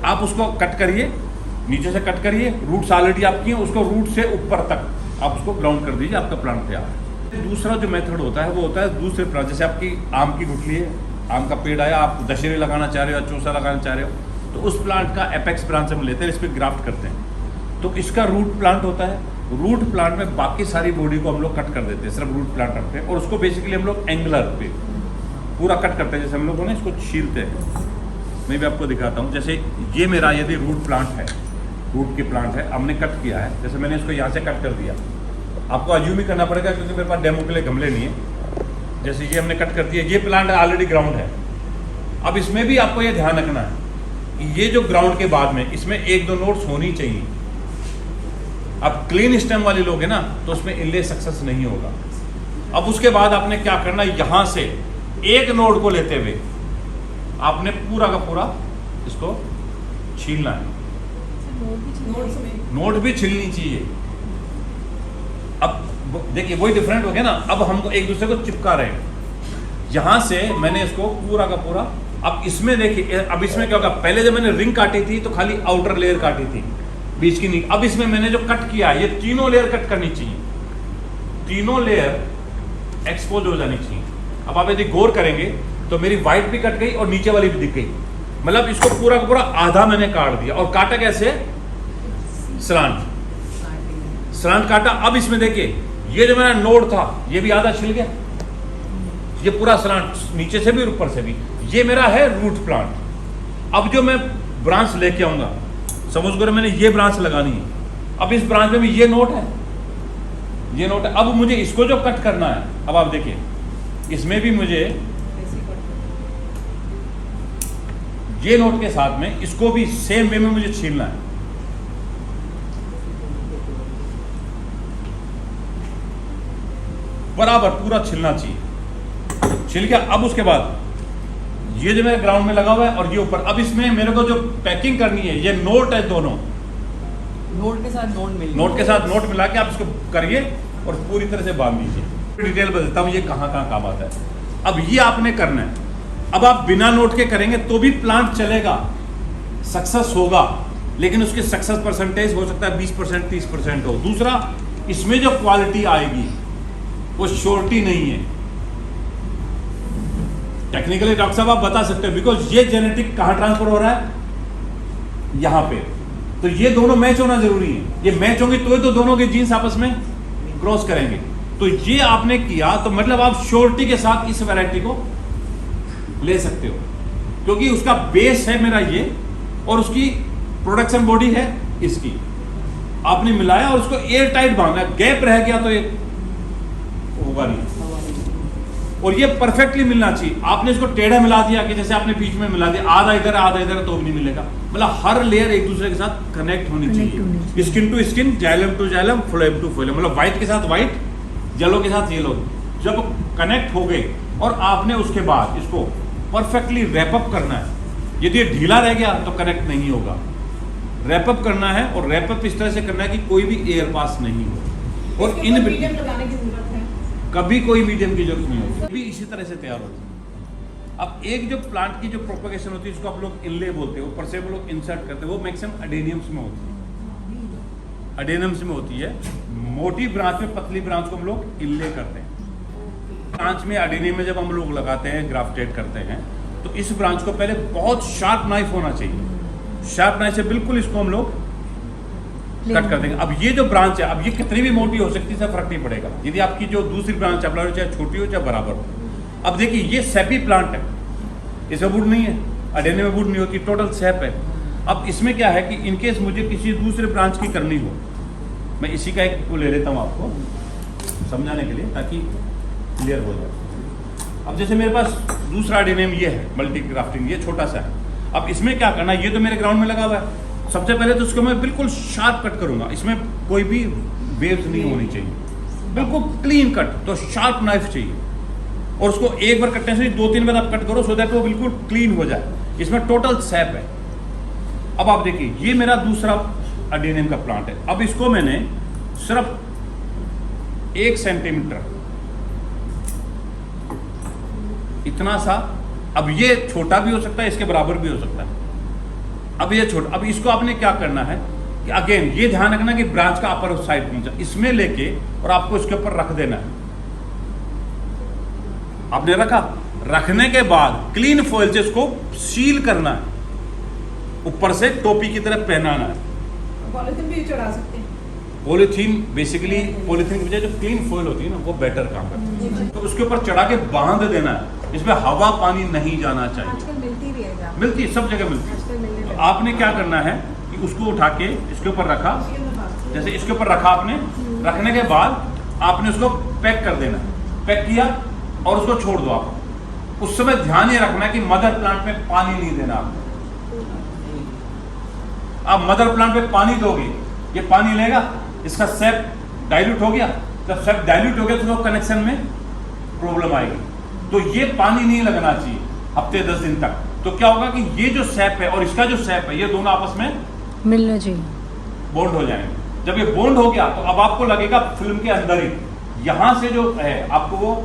आप उसको कट करिए, नीचे से कट करिए, रूट्स ऑलरेडी आपकी हैं, उसको रूट से ऊपर तक आप उसको ग्राउंड कर दीजिए, आपका प्लांट तैयार है। दूसरा जो मेथड होता है वो होता है दूसरे प्लांट, जैसे आपकी आम की गुठली है, आम का पेड़ आया, आप दशहरे लगाना चाह रहे हो या चौसा लगाना चाह रहे हो, तो उस प्लांट का एपेक्स ब्रांच हम लेते हैं, इस पर ग्राफ्ट करते हैं। तो इसका रूट प्लांट होता है। रूट प्लांट में बाकी सारी बॉडी को हम लोग कट कर देते हैं, सिर्फ रूट प्लांट रखते हैं, और उसको बेसिकली हम लोग एंगुलर पे पूरा कट करते हैं। जैसे हम लोग इसको छीलते हैं, मैं भी आपको दिखाता हूँ। जैसे ये मेरा यदि रूट प्लांट है, रूट के प्लांट है, हमने कट किया है, जैसे मैंने इसको यहाँ से कट कर दिया, आपको अज्यूम ही करना पड़ेगा क्योंकि मेरे पास डेमो के लिए गमले नहीं है। जैसे ये हमने कट कर दिया, ये प्लांट ऑलरेडी ग्राउंड है। अब इसमें भी आपको ये ध्यान रखना है कि ये जो ग्राउंड के बाद में इसमें 1-2 नोट्स होनी चाहिए। अब क्लीन स्टेम वाले लोग हैं ना, तो उसमें इनले सक्सेस नहीं होगा। अब उसके बाद आपने क्या करना है, यहाँ से एक नोड को लेते हुए आपने पूरा का पूरा इसको छीलना है। नोट भी छीलनी चाहिए। अब देखिए वही डिफरेंट हो गया ना, अब हमको एक दूसरे को चिपका रहे हैं। यहां से मैंने इसको पूरा का पूरा, अब इसमें देखिए, अब इसमें क्या होगा, पहले जब मैंने रिंग काटी थी तो खाली आउटर लेयर काटी थी, बीच की नहीं। अब इसमें मैंने जो कट किया है, ये तीनों लेयर कट करनी चाहिए, तीनों लेयर एक्सपोज हो जानी चाहिए। अब आप यदि गौर करेंगे तो मेरी व्हाइट भी कट गई और नीचे वाली भी दिख गई, मतलब इसको पूरा का पूरा आधा मैंने काट दिया। और काटा कैसे, स्लांट काटा। अब इसमें देखिए ये जो मेरा नोड था ये भी आधा छिल गया, ये पूरा स्लांट, नीचे से भी और ऊपर से भी। ये मेरा है रूट प्लांट। अब जो मैं ब्रांच लेके आऊंगा, समझ करो मैंने ये ब्रांच लगानी है, अब इस ब्रांच में भी ये नोट है, ये नोट है। अब मुझे इसको जो कट करना है, अब आप देखिए इसमें भी मुझे ये नोट के साथ में इसको भी सेम वे में मुझे छीलना है। बराबर पूरा छिलना चाहिए। छिल गया। अब उसके बाद ये जो मेरे ग्राउंड में लगा हुआ है और ये ऊपर, अब इसमें मेरे को जो पैकिंग करनी है, ये नोट है, दोनों नोट के साथ नोट के साथ नोट मिला के आप इसको करिए और पूरी तरह से बांध दीजिए। डिटेल बताता हूँ ये कहाँ कहाँ काम आता है। अब ये आपने करना है। अब आप बिना नोट के करेंगे तो भी प्लांट चलेगा, सक्सेस होगा, लेकिन उसकी सक्सेस परसेंटेज हो सकता है 20%, 30% हो। दूसरा, इसमें जो क्वालिटी आएगी वो श्योरिटी नहीं है। टेक्निकली डॉक्टर साहब आप बता सकते हो, बिकॉज ये जेनेटिक कहाँ ट्रांसफर हो रहा है, यहाँ पे, तो ये दोनों मैच होना जरूरी है। ये मैच होंगे तो दोनों के जीन्स आपस में क्रॉस करेंगे। तो ये आपने किया तो मतलब आप श्योरिटी के साथ इस वैरायटी को ले सकते हो, क्योंकि उसका बेस है मेरा ये और उसकी प्रोडक्शन बॉडी है इसकी। आपने मिलाया और उसको एयर टाइट बांधना, गैप रह गया तो ये होगा नहीं। और ये परफेक्टली मिलना चाहिए। आपने इसको टेढ़ा मिला दिया कि जैसे आपने बीच में मिला दिया, आधा इधर आधा इधर, तो भी नहीं मिलेगा। मतलब हर लेयर एक दूसरे के साथ कनेक्ट होनी चाहिए, skin to skin, xylem to xylem, phloem to phloem, मतलब व्हाइट के साथ व्हाइट, येलो के साथ येलो। जब कनेक्ट हो गए और आपने उसके बाद इसको परफेक्टली रैपअप करना है। यदि ये ढीला रह गया तो कनेक्ट नहीं होगा। रैपअप करना है और रैपअप इस तरह से करना है कि कोई भी एयर पास नहीं हो। और इन मीडियम लगाने की जरूरत है, कभी कोई मीडियम की जरूरत नहीं होती, भी इसी तरह से तैयार होती है। अब एक जो प्लांट की जो प्रोपगेशन होती है, इसको आप लोग इनले बोलते हैं, ऊपर से वो लोग इंसर्ट करते हैं, वो मैक्सिमम अडेनियम्स में होती है, अडेनियम्स में होती है। मोटी ब्रांच में, पतली ब्रांच को हम लोग इनले करते हैं। ब्रांच में अडेनियम में जब हम लोग लगाते हैं, ग्राफ्टेड करते हैं, तो इस ब्रांच को पहले बहुत शार्प नाइफ होना चाहिए। शार्प नाइफ से बिल्कुल इसको हम लोग कट कर देंगे। अब ये जो ब्रांच है, अब ये कितनी भी मोटी हो सकती है, इससे फर्क नहीं पड़ेगा। यदि आपकी जो दूसरी ब्रांच है, चाहे छोटी हो चाहे बराबर हो, अब देखिए ये सैपी प्लांट है, इसमें वुड नहीं है, एडेनियम में वुड नहीं होती, टोटल सैप है। अब इसमें क्या है कि इनकेस मुझे किसी दूसरे ब्रांच की करनी हो, मैं इसी का एक वो ले लेता हूँ आपको समझाने के लिए ताकि क्लियर हो जाए। अब जैसे मेरे पास दूसरा एडेनियम ये है मल्टी ग्राफ्टिंग, ये छोटा सा है। अब इसमें क्या करना है, ये तो मेरे ग्राउंड में लगा हुआ है। सबसे पहले तो इसको मैं बिल्कुल शार्प कट करूंगा, इसमें कोई भी वेव्स नहीं होनी चाहिए, बिल्कुल क्लीन कट। तो शार्प नाइफ चाहिए और उसको एक बार कटने से 2-3 बार आप कट करो सो दैट वो बिल्कुल क्लीन हो जाए। इसमें टोटल सैप है। अब आप देखिए ये मेरा दूसरा एडेनियम का प्लांट है। अब इसको मैंने सिर्फ 1 सेंटीमीटर इतना सा, अब ये छोटा भी हो सकता है, इसके बराबर भी हो सकता है। अब ये छोटा, अब इसको आपने क्या करना है कि अगेन ये ध्यान रखना कि ब्रांच का अपर साइड पहुंचा, इसमें लेके और आपको इसके ऊपर रख देना है। आपने रखा, रखने के बाद क्लीन फॉइल से इसको सील करना है, ऊपर से टोपी की तरह पहनाना है। पॉलिथीन भी चढ़ा सकते हैं। पॉलीथीन बेसिकली, पॉलीथीन की बजाय जो क्लीन फॉइल होती है ना वो बेटर काम करती है। तो उसके ऊपर चढ़ा के बांध देना है, इसमें हवा पानी नहीं जाना चाहिए। आजकल मिलती भी है, मिलती है, सब जगह मिलती आजकल है। मिलने तो आपने क्या करना है कि उसको उठा के इसके ऊपर रखा, जैसे इसके ऊपर रखा आपने, रखने के बाद आपने उसको पैक कर देना। पैक किया और उसको छोड़ दो। आप उस समय ध्यान ये रखना कि मदर प्लांट में पानी नहीं देना आपको। आप मदर प्लांट में पानी दोगे, ये पानी लेगा, इसका सैप डाइल्यूट हो गया। जब सैप डाइल्यूट हो गया तो कनेक्शन में प्रॉब्लम आएगी। तो ये पानी नहीं लगना चाहिए हफ्ते 10 दिन तक। तो क्या होगा कि ये जो सैप है और इसका जो सैप है ये दोनों आपस में मिलना चाहिए, बॉन्ड हो जाएंगे। जब ये बॉन्ड हो गया तो अब आपको लगेगा फिल्म के अंदर ही, यहां से जो है आपको वो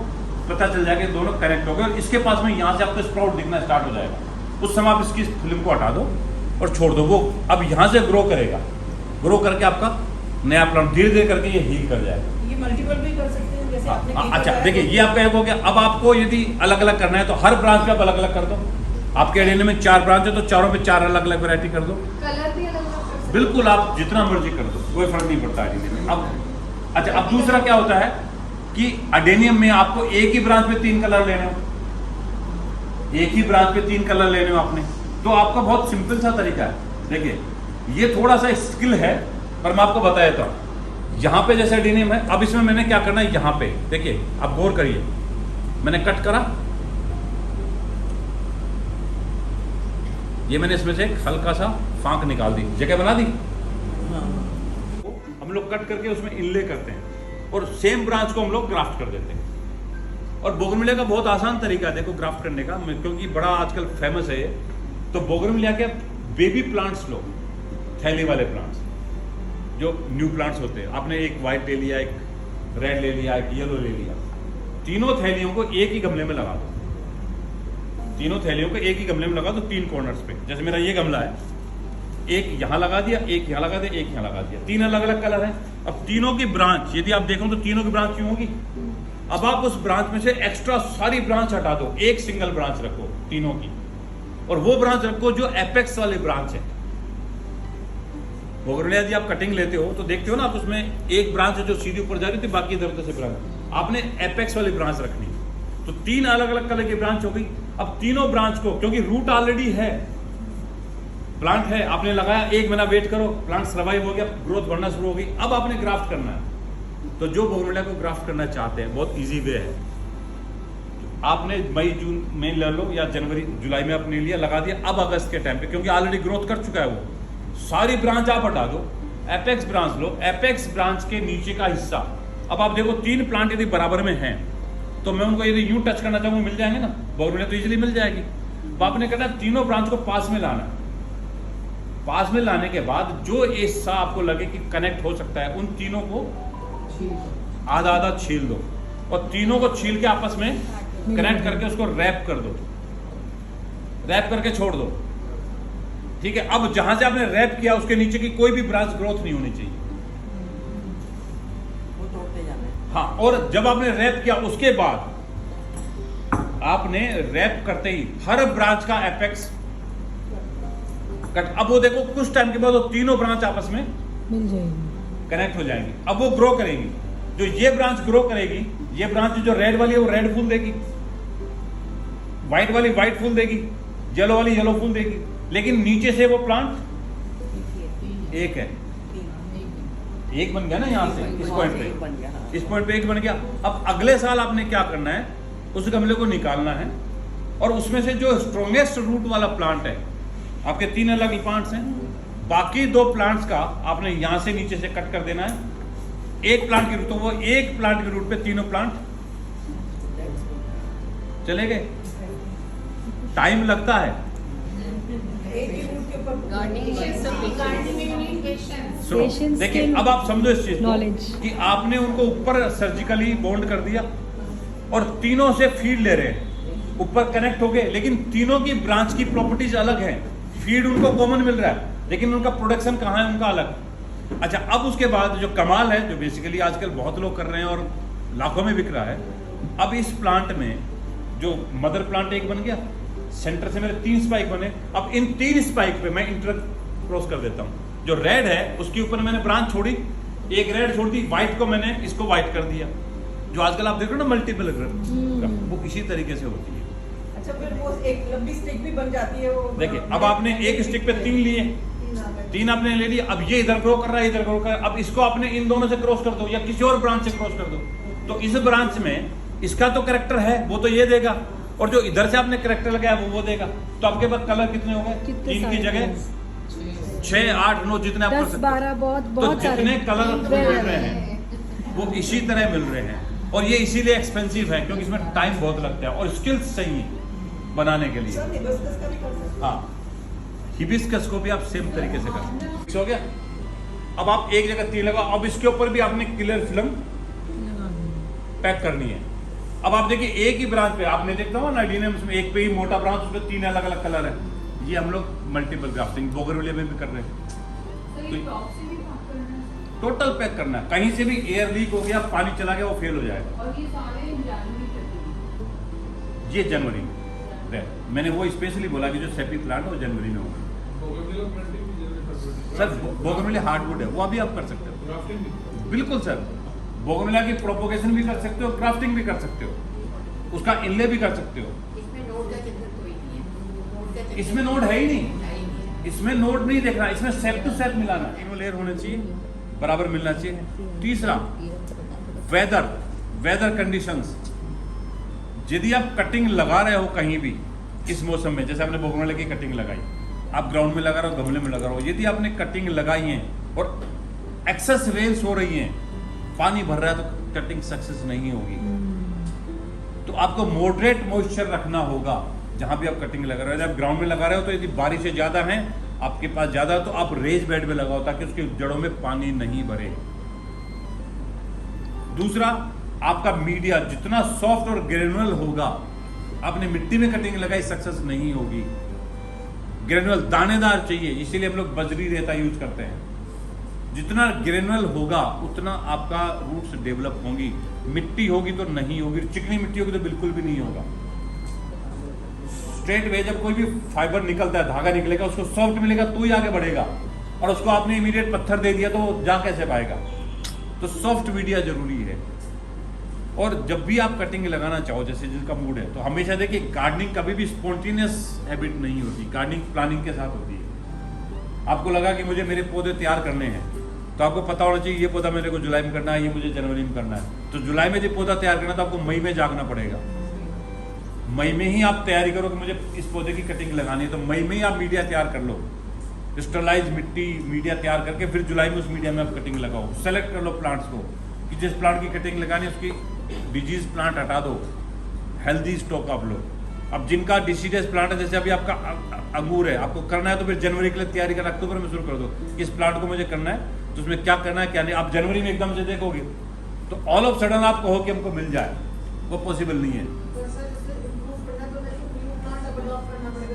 पता चल जाएगा कि दोनों कनेक्ट हो गए और इसके पास में यहां से आपको स्प्राउट दिखना स्टार्ट हो जाएगा। उस समय आप इसकी फिल्म को हटा दो और छोड़ दो। वो अब यहां से ग्रो करेगा, ग्रो करके आपका नया प्लांट धीरे धीरे करके ये हील कर जाएगा। ये मल्टीपल भी कर सकते हैं जैसे आपने केक अच्छा बताया। देखिए ये आपका एक हो गया। अब आपको यदि अलग अलग करना है तो हर ब्रांच पे आप अलग अलग कर दो। आपके एडेनियम में 4 ब्रांच है तो चारों पे 4 अलग अलग वैरायटी कर दो। कलर भी अलग अलग कर सकते बिल्कुल आप जितना मर्जी कर दो, कोई फर्क नहीं पड़ता एडेनियम में। अब अच्छा, अब दूसरा क्या होता है कि एडेनियम में आपको एक ही ब्रांच में 3 कलर लेने हो, एक ही ब्रांच पे 3 कलर लेने हो आपने, तो आपका बहुत सिंपल सा तरीका है। देखिए ये थोड़ा सा स्किल है पर मैं आपको बता देता हूँ। यहाँ पे जैसे एडेनियम है, अब इसमें मैंने क्या करना है, यहाँ पे देखिए आप गौर करिए, मैंने कट करा, ये मैंने इसमें से एक हल्का सा फांक निकाल दी, जगह बना दी। हम लोग कट करके उसमें इनले करते हैं और सेम ब्रांच को हम लोग ग्राफ्ट कर देते हैं। और बोगनविलिया का बहुत आसान तरीका है देखो ग्राफ्ट करने का, क्योंकि बड़ा आजकल फेमस है ये। तो बोगनविलिया के बेबी प्लांट्स लो, थैली वाले प्लांट्स जो न्यू प्लांट्स होते हैं, आपने एक वाइट ले लिया, एक रेड ले लिया, एक येलो ले लिया, तीनों थैलियों को एक ही गमले में लगा दो। तीनों थैलियों को एक ही गमले में लगा दो 3 कॉर्नर्स पे। जैसे मेरा ये गमला है, एक यहाँ लगा दिया, एक यहाँ लगा दिया, एक यहाँ लगा दिया, 3 अलग अलग कलर है। अब तीनों की ब्रांच यदि आप देखो तो तीनों की ब्रांच क्यों होगी। अब आप उस ब्रांच में से एक्स्ट्रा सारी ब्रांच हटा दो, एक सिंगल ब्रांच रखो तीनों की, और वो ब्रांच रखो जो एपेक्स वाले ब्रांच है। बोगनविलिया यदि आप कटिंग लेते हो तो देखते हो ना आप, उसमें एक ब्रांच है जो सीधी ऊपर जा रही थी, बाकी इधर उधर से ब्रांच, आपने एपेक्स वाली ब्रांच रखनी। तो 3 अलग अलग कलर की ब्रांच हो गई। अब तीनों ब्रांच को, क्योंकि रूट ऑलरेडी है, प्लांट है, आपने लगाया, 1 महीना वेट करो, प्लांट सर्वाइव हो गया, ग्रोथ बढ़ना शुरू हो गई। अब आपने ग्राफ्ट करना है। तो जो बोगनविलिया को ग्राफ्ट करना चाहते हैं, बहुत इजी वे है। आपने मई जून में ले लो या जनवरी जुलाई में आपने लिया, लगा दिया। अब अगस्त के टाइम पे, क्योंकि ऑलरेडी ग्रोथ कर चुका है वो, सारी ब्रांच आप हटा दो, एपेक्स ब्रांच लो, एपेक्स ब्रांच के नीचे का हिस्सा। अब आप देखो 3 प्लांट यदि बराबर में हैं तो मैं उनको यदि यूं टच करना चाहूँ मिल जाएंगे ना, बोगनविलिया तो इजीली मिल जाएगी। तो आपने कहना तीनों ब्रांच को पास में लाना। पास में लाने के बाद जो हिस्सा आपको लगे कि कनेक्ट हो सकता है, उन तीनों को आधा आधा छील दो और तीनों को छील के आपस में कनेक्ट करके उसको रैप कर दो, रैप करके छोड़ दो। ठीक है, अब जहां से आपने रैप किया उसके नीचे की कोई भी ब्रांच ग्रोथ नहीं होनी चाहिए, वो तोड़ते जाना है। हाँ, और जब आपने रैप किया उसके बाद आपने रैप करते ही हर ब्रांच का एपेक्स कट। अब वो देखो कुछ टाइम के बाद वो तीनों ब्रांच आपस में मिल जाएगी, कनेक्ट हो जाएंगी। अब वो ग्रो करेंगी। जो ये ब्रांच ग्रो करेगी, ये ब्रांच जो रेड वाली है वो रेड फूल देगी, व्हाइट वाली व्हाइट फूल देगी, येलो वाली येलो फूल देगी, लेकिन नीचे से वो प्लांट एक है, एक बन गया ना यहाँ से, इस पॉइंट पे बन गया, हाँ। इस पॉइंट पे एक बन गया। अब अगले साल आपने क्या करना है, उस गमले को निकालना है और उसमें से जो स्ट्रॉन्गेस्ट रूट वाला प्लांट है, आपके 3 अलग प्लांट्स हैं, बाकी 2 प्लांट्स का आपने यहाँ से नीचे से कट कर देना है एक प्लांट की रूट, तो वो एक प्लांट की रूट पे तीनों प्लांट चले गए। टाइम लगता है, एक ही रूट के ऊपर सुनो Patience, देखिए, skill, अब आप समझो इस चीज को knowledge. कि आपने उनको ऊपर सर्जिकली बॉन्ड कर दिया और तीनों से फीड ले रहे हैं, ऊपर कनेक्ट हो गए, लेकिन तीनों की ब्रांच की प्रॉपर्टीज अलग हैं, फीड उनको कॉमन मिल रहा है लेकिन उनका प्रोडक्शन कहाँ है, उनका अलग। अच्छा, अब उसके बाद जो कमाल है, जो बेसिकली आजकल बहुत लोग कर रहे हैं और लाखों में बिक रहा है, अब इस प्लांट में जो मदर प्लांट एक बन गया, सेंटर से मेरे 3 स्पाइक बने, अब इन 3 स्पाइक पे मैं इंटर क्रॉस कर देता हूँ। जो रेड है उसके ऊपर मैंने ब्रांच छोड़ी, एक रेड छोड़ दी, व्हाइट को मैंने इसको व्हाइट कर दिया, जो आजकल आप देख रहे हो ना मल्टीपल वो इसी तरीके से होती है। अच्छा, फिर वो एक लंबी स्टिक भी बन जाती है वो। देखिए, अब आपने एक स्टिक पे 3 लिए, 3 आपने ले लिए, अब ये इधर ग्रो कर रहा है, इधर ग्रो कर रहा है, अब इसको आपने इन दोनों से क्रॉस कर दो या किसी और ब्रांच से क्रॉस कर दो, तो इस ब्रांच में इसका तो कैरेक्टर है, वो तो ये देगा, और जो इधर से आपने कैरेक्टर लगाया वो देगा। तो आपके पास कलर कितने हो गए? 3 की जगह 6, 8, 9 जितने आप कर 10, सकते 12 बहुत हो। तो बहुत सारे जितने कलर मिल रहे हैं वो इसी तरह मिल रहे हैं, और ये इसीलिए एक्सपेंसिव है क्योंकि इसमें टाइम बहुत लगता है और स्किल्स चाहिए बनाने के लिए। सर हिबिस्कस का भी कर सकते हैं। हाँ, हिबिस्कस को भी आप सेम तरीके से कर सकते हैं। हो गया। अब आप एक जगह 3 लगाओ, अब इसके ऊपर भी आपने क्लियर फिल्म पैक करनी है। अब आप देखिए, एक ही ब्रांच पे आपने देखता हो नाइडिनियम्स में एक पे ही मोटा ब्रांच, उसमें 3 अलग अलग कलर है। ये हम लोग मल्टीपल ग्राफ्टिंग बोगनविलिया में भी कर रहे हैं। तो टोटल पैक करना है, कहीं से भी एयर लीक हो गया, पानी चला गया, वो फेल हो जाएगा। ये जनवरी में मैंने वो स्पेशली बोला कि जो सेपी प्लांट है वो जनवरी में होगा। सर बोगनविलिया हार्डवुड है, वो अभी आप कर सकते हो। बिल्कुल सर, बोगनविलिया की प्रोपोगेशन भी कर सकते हो, क्राफ्टिंग भी कर सकते हो, उसका इनले भी कर सकते हो। इसमें नोड है ही नहीं, इसमें नोड नहीं देखना, इसमें सेप टू सेप मिलाना, तीनों लेयर होने चाहिए, बराबर मिलना चाहिए। तीसरा, वेदर कंडीशंस। यदि आप कटिंग लगा रहे हो कहीं भी इस मौसम में, जैसे आपने बोगनविलिया की कटिंग लगाई, आप ग्राउंड में लगा रहे हो, गमले में लगा रहे हो, यदि आपने कटिंग लगाई है और एक्सेस रेन्स हो रही हैं, पानी भर रहा है, तो कटिंग सक्सेस नहीं होगी। तो आपको मॉडरेट मॉइस्चर रखना होगा जहां भी आप कटिंग लगा रहे हो। जब ग्राउंड में लगा रहे हो तो यदि बारिशें ज्यादा हैं, आपके पास ज्यादा, तो आप रेज बेड में लगाओ ताकि उसकी जड़ों में पानी नहीं भरे। दूसरा, आपका मीडिया जितना सॉफ्ट और ग्रेनुअल होगा, आपने मिट्टी में कटिंग लगाई सक्सेस नहीं होगी। ग्रेनुअल दानेदार चाहिए, इसीलिए हम लोग बजरी रेता यूज करते हैं। जितना ग्रेनुअल होगा उतना आपका रूट्स डेवलप होंगी। मिट्टी होगी तो नहीं होगी, चिकनी मिट्टी होगी तो बिल्कुल भी नहीं होगा। स्ट्रेट वे जब कोई भी फाइबर निकलता है, धागा निकलेगा, उसको सॉफ्ट मिलेगा तो ही आगे बढ़ेगा, और उसको आपने इमीडिएट पत्थर दे दिया तो जा कैसे पाएगा। तो सॉफ्ट मीडिया जरूरी है। और जब भी आप कटिंग लगाना चाहो, जैसे जिसका मूड है, तो हमेशा देखिए, गार्डनिंग कभी भी स्पॉन्टेनियस हैबिट नहीं होती, गार्डनिंग प्लानिंग के साथ होती है। आपको लगा कि मुझे मेरे पौधे तैयार करने हैं, तो आपको पता होना चाहिए ये पौधा मेरे को जुलाई में करना है, ये मुझे जनवरी में करना है। तो जुलाई में जब पौधा तैयार करना है तो आपको मई में जागना पड़ेगा। मई में ही आप तैयारी करो कि मुझे इस पौधे की कटिंग लगानी है, तो मई में ही आप मीडिया तैयार कर लो, स्टरलाइज मिट्टी मीडिया तैयार करके फिर जुलाई में उस मीडिया में आप कटिंग लगाओ। सेलेक्ट कर लो प्लांट्स को कि जिस प्लांट की कटिंग लगानी है उसकी डिजीज प्लांट हटा दो, हेल्दी स्टॉक आप लो। अब जिनका डिसीडियस प्लांट है, जैसे अभी आपका अंगूर है, आपको करना है तो फिर जनवरी के लिए तैयारी कर अक्टूबर में शुरू कर दो, इस प्लांट को मुझे करना है, तो उसमें क्या करना है क्या नहीं। आप जनवरी में एकदम से देखोगे तो ऑल ऑफ सडन आप कहो कि हमको मिल जाए, वो पॉसिबल नहीं है।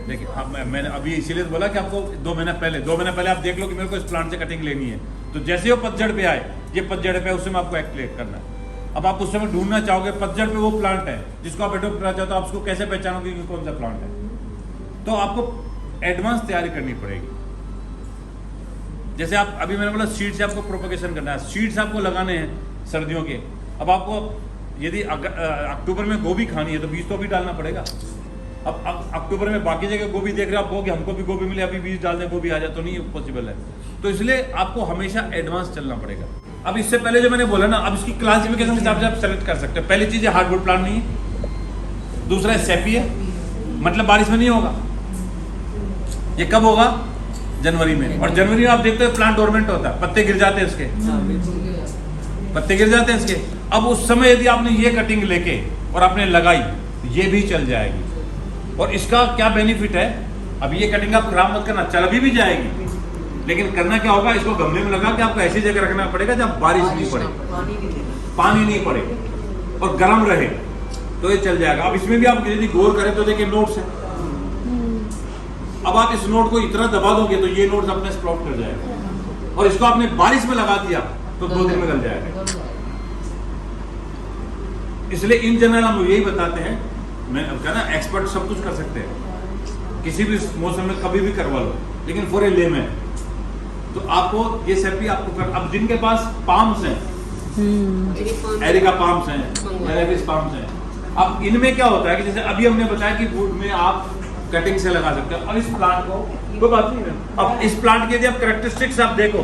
देखिए, हाँ, मैंने अभी इसीलिए बोला कि आपको 2 महीना पहले आप देख लो कि मेरे को इस प्लांट से कटिंग लेनी है, तो जैसे वो पतझड़ पे आए, ये पतझड़ पे उसमें आपको एक्टिवेट करना है। अब आप उस समय ढूंढना चाहोगे पतझड़ पे वो प्लांट है जिसको आप एडॉप्ट करना चाहते हो, आप उसको कैसे पहचानोगे कि कौन सा प्लांट है। तो आपको एडवांस तैयारी करनी पड़ेगी। जैसे आप अभी मैंने बोला सीड से आपको प्रोपगेशन करना है, सीड्स आपको लगाने हैं सर्दियों के। अब आपको यदि अक्टूबर में गोभी खानी है तो बीज तो भी डालना पड़ेगा, अब अक्टूबर में बाकी जगह गोभी देख रहे हो आप, कहोगे हमको भी गोभी मिले, अभी बीज डाल दें गोभी आ जाए, तो नहीं पॉसिबल है। तो इसलिए आपको हमेशा एडवांस चलना पड़ेगा। अब इससे पहले जो मैंने बोला ना, अब इसकी क्लासिफिकेशन के हिसाब से आप सेलेक्ट कर सकते हैं। पहली चीज है हार्डवुड प्लांट नहीं है, दूसरा है सैपी है, मतलब बारिश में नहीं होगा। ये कब होगा? जनवरी में। और जनवरी में आप देखते हो प्लांट डोरमेंट होता है, पत्ते गिर जाते हैं इसके, पत्ते गिर जाते हैं इसके। अब उस समय यदि आपने ये कटिंग लेके और आपने लगाई, ये भी चल जाएगी। और इसका क्या बेनिफिट है, अब ये कटिंग आप खराब मत करना, चल भी जाएगी, लेकिन करना क्या होगा, इसको गमले में लगा के आपको ऐसी जगह रखना पड़ेगा जब बारिश नहीं पड़े, पानी नहीं पड़े और गर्म रहे, तो ये चल जाएगा। अब इसमें भी आप यदि गौर करें तो देखिए नोट्स है। अब आप इस नोट को इतना दबा दोगे तो ये नोट्स अपने स्प्राउट कर जाएगा, और इसको आपने बारिश में लगा दिया तो 2 दिन में गल जाएगा। इसलिए इन जनरल हम यही बताते हैं, मैं अब कहना एक्सपर्ट सब कुछ कर सकते हैं, किसी भी मौसम में कभी भी करवा लो, लेकिन फॉर ए लेमैन तो आपको ये सैपी आपको कर। अब जिनके पास पाम्स हैं, एरिका पाम्स हैं, एरेबिस पाम्स हैं, अब इनमें क्या होता है कि जैसे अभी हमने बताया कि वुड में आप कटिंग से लगा सकते हो। अब इस प्लांट को कोई बात नहीं है, अब इस प्लांट के यदि आप कैरेक्टरिस्टिक्स आप देखो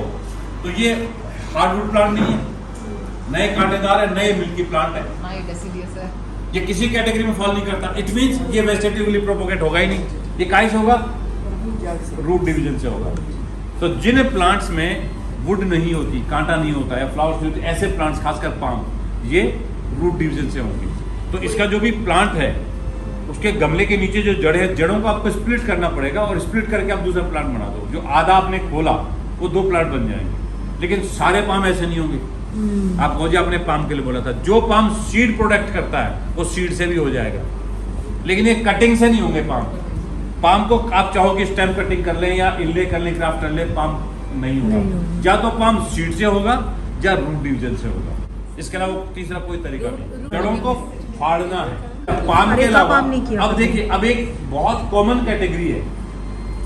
तो ये हार्डवुड प्लांट नहीं है, नए कांटेदार है, नए मिल्की प्लांट है, ये किसी कैटेगरी में फॉल नहीं करता। इट मींस ये वेजिटेटिवली प्रोपोगेट होगा ही नहीं, ये काहे से होगा? रूट डिवीजन से होगा। तो जिन प्लांट्स में वुड नहीं होती, कांटा नहीं होता है, फ्लावर्स नहीं होती, ऐसे प्लांट्स खासकर पाम, ये रूट डिवीजन से होंगे। तो इसका जो भी प्लांट है उसके गमले के नीचे जो जड़ है, जड़ों को आपको स्प्लिट करना पड़ेगा, और स्प्लिट करके आप दूसरा प्लांट बना दो। जो आधा आपने खोला वो 2 प्लांट बन जाएंगे। लेकिन सारे पाम ऐसे नहीं होंगे। आप मुझे अपने पाम के लिए बोला था, जो पाम सीड प्रोडक्ट करता है वो सीड से भी हो जाएगा, लेकिन ये कटिंग से नहीं होंगे पाम। पाम को आप चाहो कि स्टेम कटिंग कर लें या इनले कर लें, क्राफ्ट कर लें, पाम नहीं होगा। या तो पाम सीड से होगा या रूट डिवीजन से होगा, इसके अलावा तीसरा कोई तरीका नहीं। जड़ों को फाड़ना है पाम के अलावा। अब देखिए, अब एक बहुत कॉमन कैटेगरी है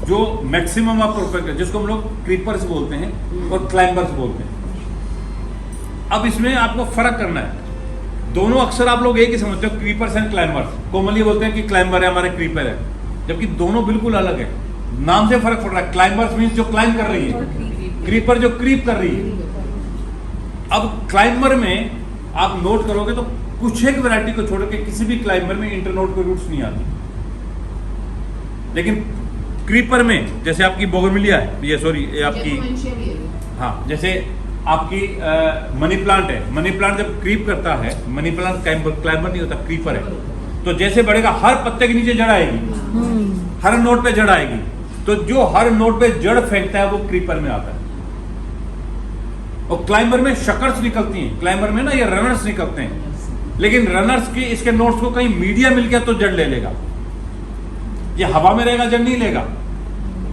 जो मैक्सिमम आप प्रोपेक्ट है, जिसको हम लोग क्रीपर्स बोलते हैं और क्लाइंबर्स बोलते हैं। अब इसमें आपको फर्क करना है। दोनों अक्सर आप लोग एक ही समझते हो, क्रीपर्स एंड क्लाइंबर्स। कॉमनली बोलते हैं कि क्लाइंबर है हमारे, क्रीपर है, जबकि दोनों बिल्कुल अलग है। नाम से फर्क पड़ रहा है। क्लाइंबर्स मींस जो क्लाइंब कर रही है, क्रीपर जो क्रीप कर रही है। अब क्लाइंबर में आप नोट करोगे तो कुछ एक वैरायटी को छोड़ के किसी भी क्लाइंबर में इंटरनोड पे रूट्स नहीं आती, लेकिन क्रीपर में जैसे आपकी बोगनविलिया है, ये सॉरी ये आपकी, हाँ, जैसे आपकी मनी प्लांट है। मनी प्लांट जब क्रीप करता है, मनी प्लांट क्लाइंबर नहीं होता, क्रीपर है। तो जैसे बढ़ेगा हर पत्ते के नीचे जड़ आएगी, हर नोट पे जड़ आएगी। तो जो हर नोट पे जड़ फेंकता है वो क्रीपर में आता है। और क्लाइंबर में शकर्स निकलती हैं, क्लाइंबर में ना ये रनर्स निकलते हैं, लेकिन रनर्स की इसके नोट्स को कहीं मीडिया मिल गया तो जड़ ले लेगा। ये हवा में रहेगा जड़ नहीं लेगा,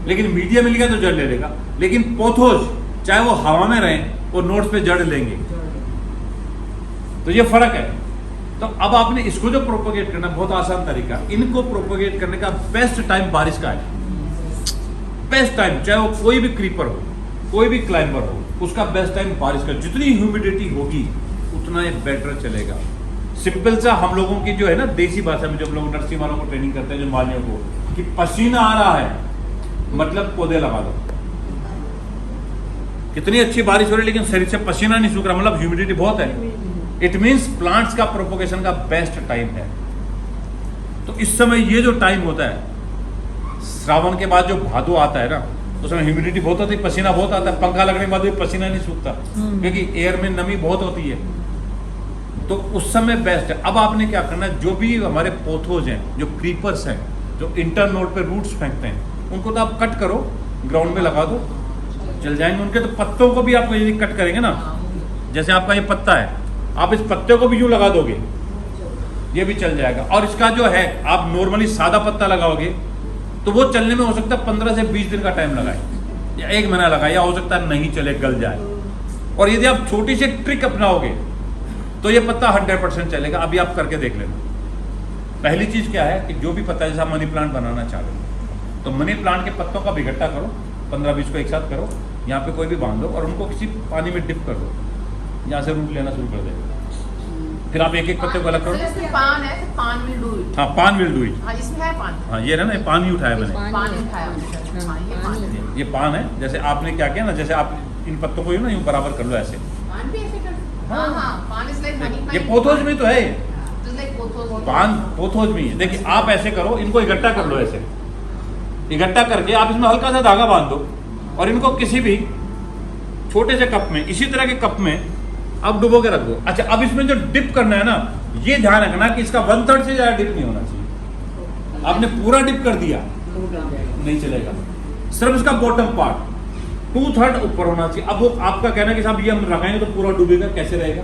लेकिन मीडिया मिल गया तो जड़ ले लेगा। लेकिन पोथोज चाहे वो हवा में रहे वो नोट्स पे जड़ लेंगे। तो ये फर्क है। तो अब आपने इसको जो प्रोपोगेट करना बहुत आसान तरीका, इनको प्रोपोगेट करने का बेस्ट टाइम बारिश का है। बेस्ट टाइम, चाहे वो कोई भी क्रीपर हो, कोई भी क्लाइंबर हो, उसका बेस्ट टाइम बारिश का। जितनी ह्यूमिडिटी होगी उतना ये बेटर चलेगा। सिंपल सा हम लोगों की जो है ना देसी भाषा में, जो हम लोग नर्सिंग वालों को ट्रेनिंग करते हैं, जो मालियों को, कि पसीना आ रहा है मतलब पौधे लगा दो। कितनी अच्छी बारिश हो रही है लेकिन शरीर से पसीना नहीं सूख रहा, मतलब ह्यूमिडिटी बहुत है। इट मीन्स प्लांट्स का प्रोपोगेशन का बेस्ट टाइम है। तो इस समय ये जो टाइम होता है, श्रावण के बाद जो भादो आता है ना, उस समय ह्यूमिडिटी बहुत होती है, पसीना बहुत आता है। पंखा लगने के बाद भी पसीना नहीं सूखता, क्योंकि एयर में नमी बहुत होती है। तो उस समय बेस्ट है। अब आपने क्या करना है, जो भी हमारे पोथोज हैं, जो क्रीपर्स हैं, जो इंटरनोड पे रूट्स फेंकते हैं, उनको तो आप कट करो, ग्राउंड में लगा दो, चल जाएंगे उनके। तो पत्तों को भी आप यदि कट करेंगे ना, जैसे आपका ये पत्ता है, आप इस पत्ते को भी यूं लगा दोगे, ये भी चल जाएगा। और इसका जो है, आप नॉर्मली सादा पत्ता लगाओगे तो वो चलने में हो सकता है 15 से 20 दिन का टाइम लगाए, या 1 महीना लगाए, या हो सकता है नहीं चले, गल जाए। और यदि आप छोटी सी ट्रिक अपनाओगे तो ये पत्ता 100% चलेगा। अभी आप करके देख लेना। पहली चीज क्या है कि जो भी पत्ता, जैसा मनी प्लांट बनाना चाह रहे हो तो मनी प्लांट के पत्तों का भी इकट्ठा करो, 15-20 को एक साथ करो, यहाँ पे कोई भी बांध दो और उनको किसी पानी में डिप कर दो, यहाँ से रूट लेना शुरू कर देगा। फिर आप एक एक पत्ते को अलग करो। जैसे पान है तो पान विल डू इट। हाँ, पान विल डू इट। हाँ, इसमें है पान। हाँ, ये ना पान ही उठाया मैंने, पान उठाया हमने। हाँ, ये पान है। ये पान है। जैसे आपने क्या किया ना, जैसे आप इन पत्तों को यूँ ना यूँ बराबर कर लो ऐसे। पान भी ऐसे कर। हाँ हाँ, पान इज लाइक मनी। ये पोथोज में तो है, Just like pothos। पान पोथोज में ही है। देखिए आप ऐसे करो, इनको इकट्ठा कर लो ऐसे, इकट्ठा करके आप इसमें हल्का सा धागा बांध दो और इनको किसी भी छोटे से कप में, इसी तरह के कप में आप डुबो के रख दो। अच्छा, अब इसमें जो डिप करना है ना, ये ध्यान रखना कि इसका 1/3 से ज्यादा डिप नहीं होना चाहिए। आपने पूरा डिप कर दिया नहीं चलेगा, सिर्फ इसका बॉटम पार्ट 2/3 ऊपर होना चाहिए। अब वो आपका कहना कि साहब ये हम लगाएंगे तो पूरा डूबेगा, कैसे रहेगा?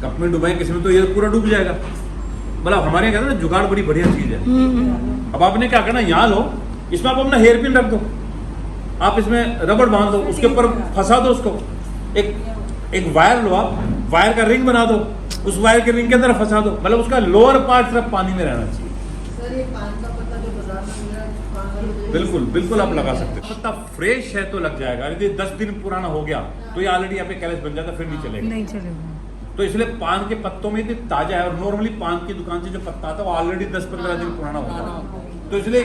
कप में डुबाएं किसी में तो ये पूरा डूब जाएगा। मतलब हमारे कहते हैं ना, जुगाड़ बड़ी बढ़िया चीज है। अब आपने क्या करना, यहाँ लो, इसमें आप अपना हेयर पिन रख दो, आप इसमें रबड़ बांध दो, उसके ऊपर फंसा दो उसको, एक वायर लो, आप वायर का रिंग बना दो, उस वायर के रिंग के अंदर फंसा दो। मतलब उसका लोअर पार्ट सिर्फ पानी में रहना चाहिए। सर, ये पान का पत्ता जो बाजार में मिल रहा है, पान वाला बिल्कुल बिल्कुल आप लगा सकते हो। पत्ता फ्रेश है तो लग जाएगा, यदि 10 दिन पुराना हो गया तो ये ऑलरेडी यहाँ पे कैलस बन जाता, फिर नहीं चलेगा। नहीं चलेगा। तो इसलिए पान के पत्तों में यदि ताजा है, और नॉर्मली पान की दुकान से जो पत्ता आता है वो ऑलरेडी 10-15 दिन पुराना होता है। तो इसलिए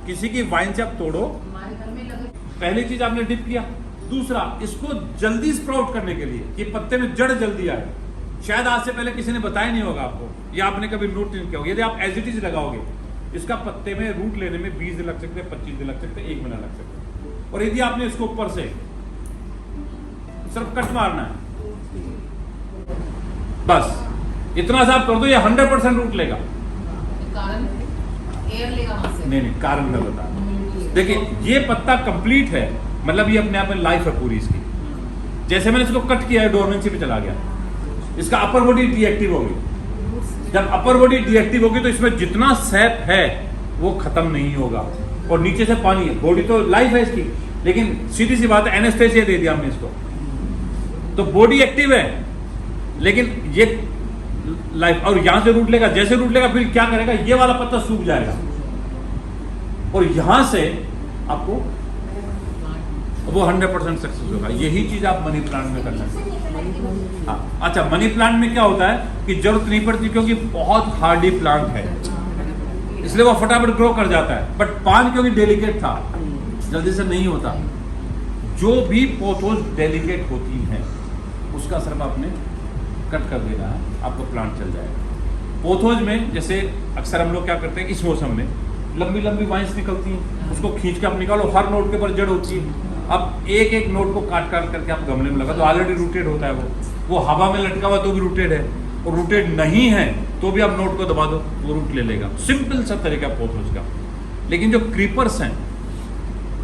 किसी की वाइन से आप तोड़ो। हमारे घर में लगे। पहली चीज आपने डिप किया। दूसरा, इसको जल्दी स्प्राउट करने के लिए कि पत्ते में जड़ जल्दी आए, शायद आज से पहले किसी ने बताया नहीं होगा आपको, या आपने कभी नोट नहीं किया होगा। यदि आप एज इट इज लगाओगे, इसका पत्ते में रूट लेने में 20 दिन लग सकते हैं, 25 दिन लग सकते हैं, 1 महीना लग सकता है। और यदि आपने इसको ऊपर से सिर्फ कट मारना है, बस इतना सा आप कर दो, ये 100% रूट लेगा। कारण एयर लेगा वहां से। नहीं, कारण मैं बता रहा हूं। देखिए, ये पत्ता कंप्लीट है, मतलब ये अपने आप में लाइफ है पूरी इसकी। जैसे मैंने इसको कट किया है, डोरमेंसी पे चला गया, इसका अपर बॉडी डीएक्टिव होगी। जब अपर बॉडी डीएक्टिव होगी तो इसमें जितना सैप है वो खत्म नहीं होगा, और नीचे से पानी है। बॉडी तो लाइफ है इसकी, लेकिन सीधी सी बात है, एनेस्थेसिया दे दिया हमने इसको, तो बॉडी एक्टिव है लेकिन ये लाइफ। और यहां से रूट लेगा, जैसे रूट लेगा फिर क्या करेगा, ये वाला पत्ता सूख जाएगा, और यहां से आपको वो 100% सक्सेस होगा। यही चीज आप मनी प्लांट में कर सकते हैं। हाँ, अच्छा, मनी प्लांट में क्या होता है कि जरूरत नहीं पड़ती, क्योंकि बहुत हार्डी प्लांट है, इसलिए वो फटाफट ग्रो कर जाता है। बट पान क्योंकि डेलिकेट था, जल्दी से नहीं होता। जो भी पोथोज डेलिकेट होती हैं उसका सिर्फ आपने कट कर देना है, आपको प्लांट चल जाएगा। पोथोज में जैसे अक्सर हम लोग क्या करते हैं, इस मौसम में लंबी लंबी वाइन्स निकलती हैं, उसको खींच के आप निकालो, हर नोट के ऊपर जड़ होती है। अब एक एक नोट को काट काट करके आप गमले में लगा, तो ऑलरेडी रूटेड होता है वो हवा में लटका हुआ तो भी रूटेड है, और रूटेड नहीं है तो भी आप नोट को दबा दो, वो रूट ले लेगा। सिंपल सा तरीका पोथोज का। लेकिन जो क्रीपर्स हैं,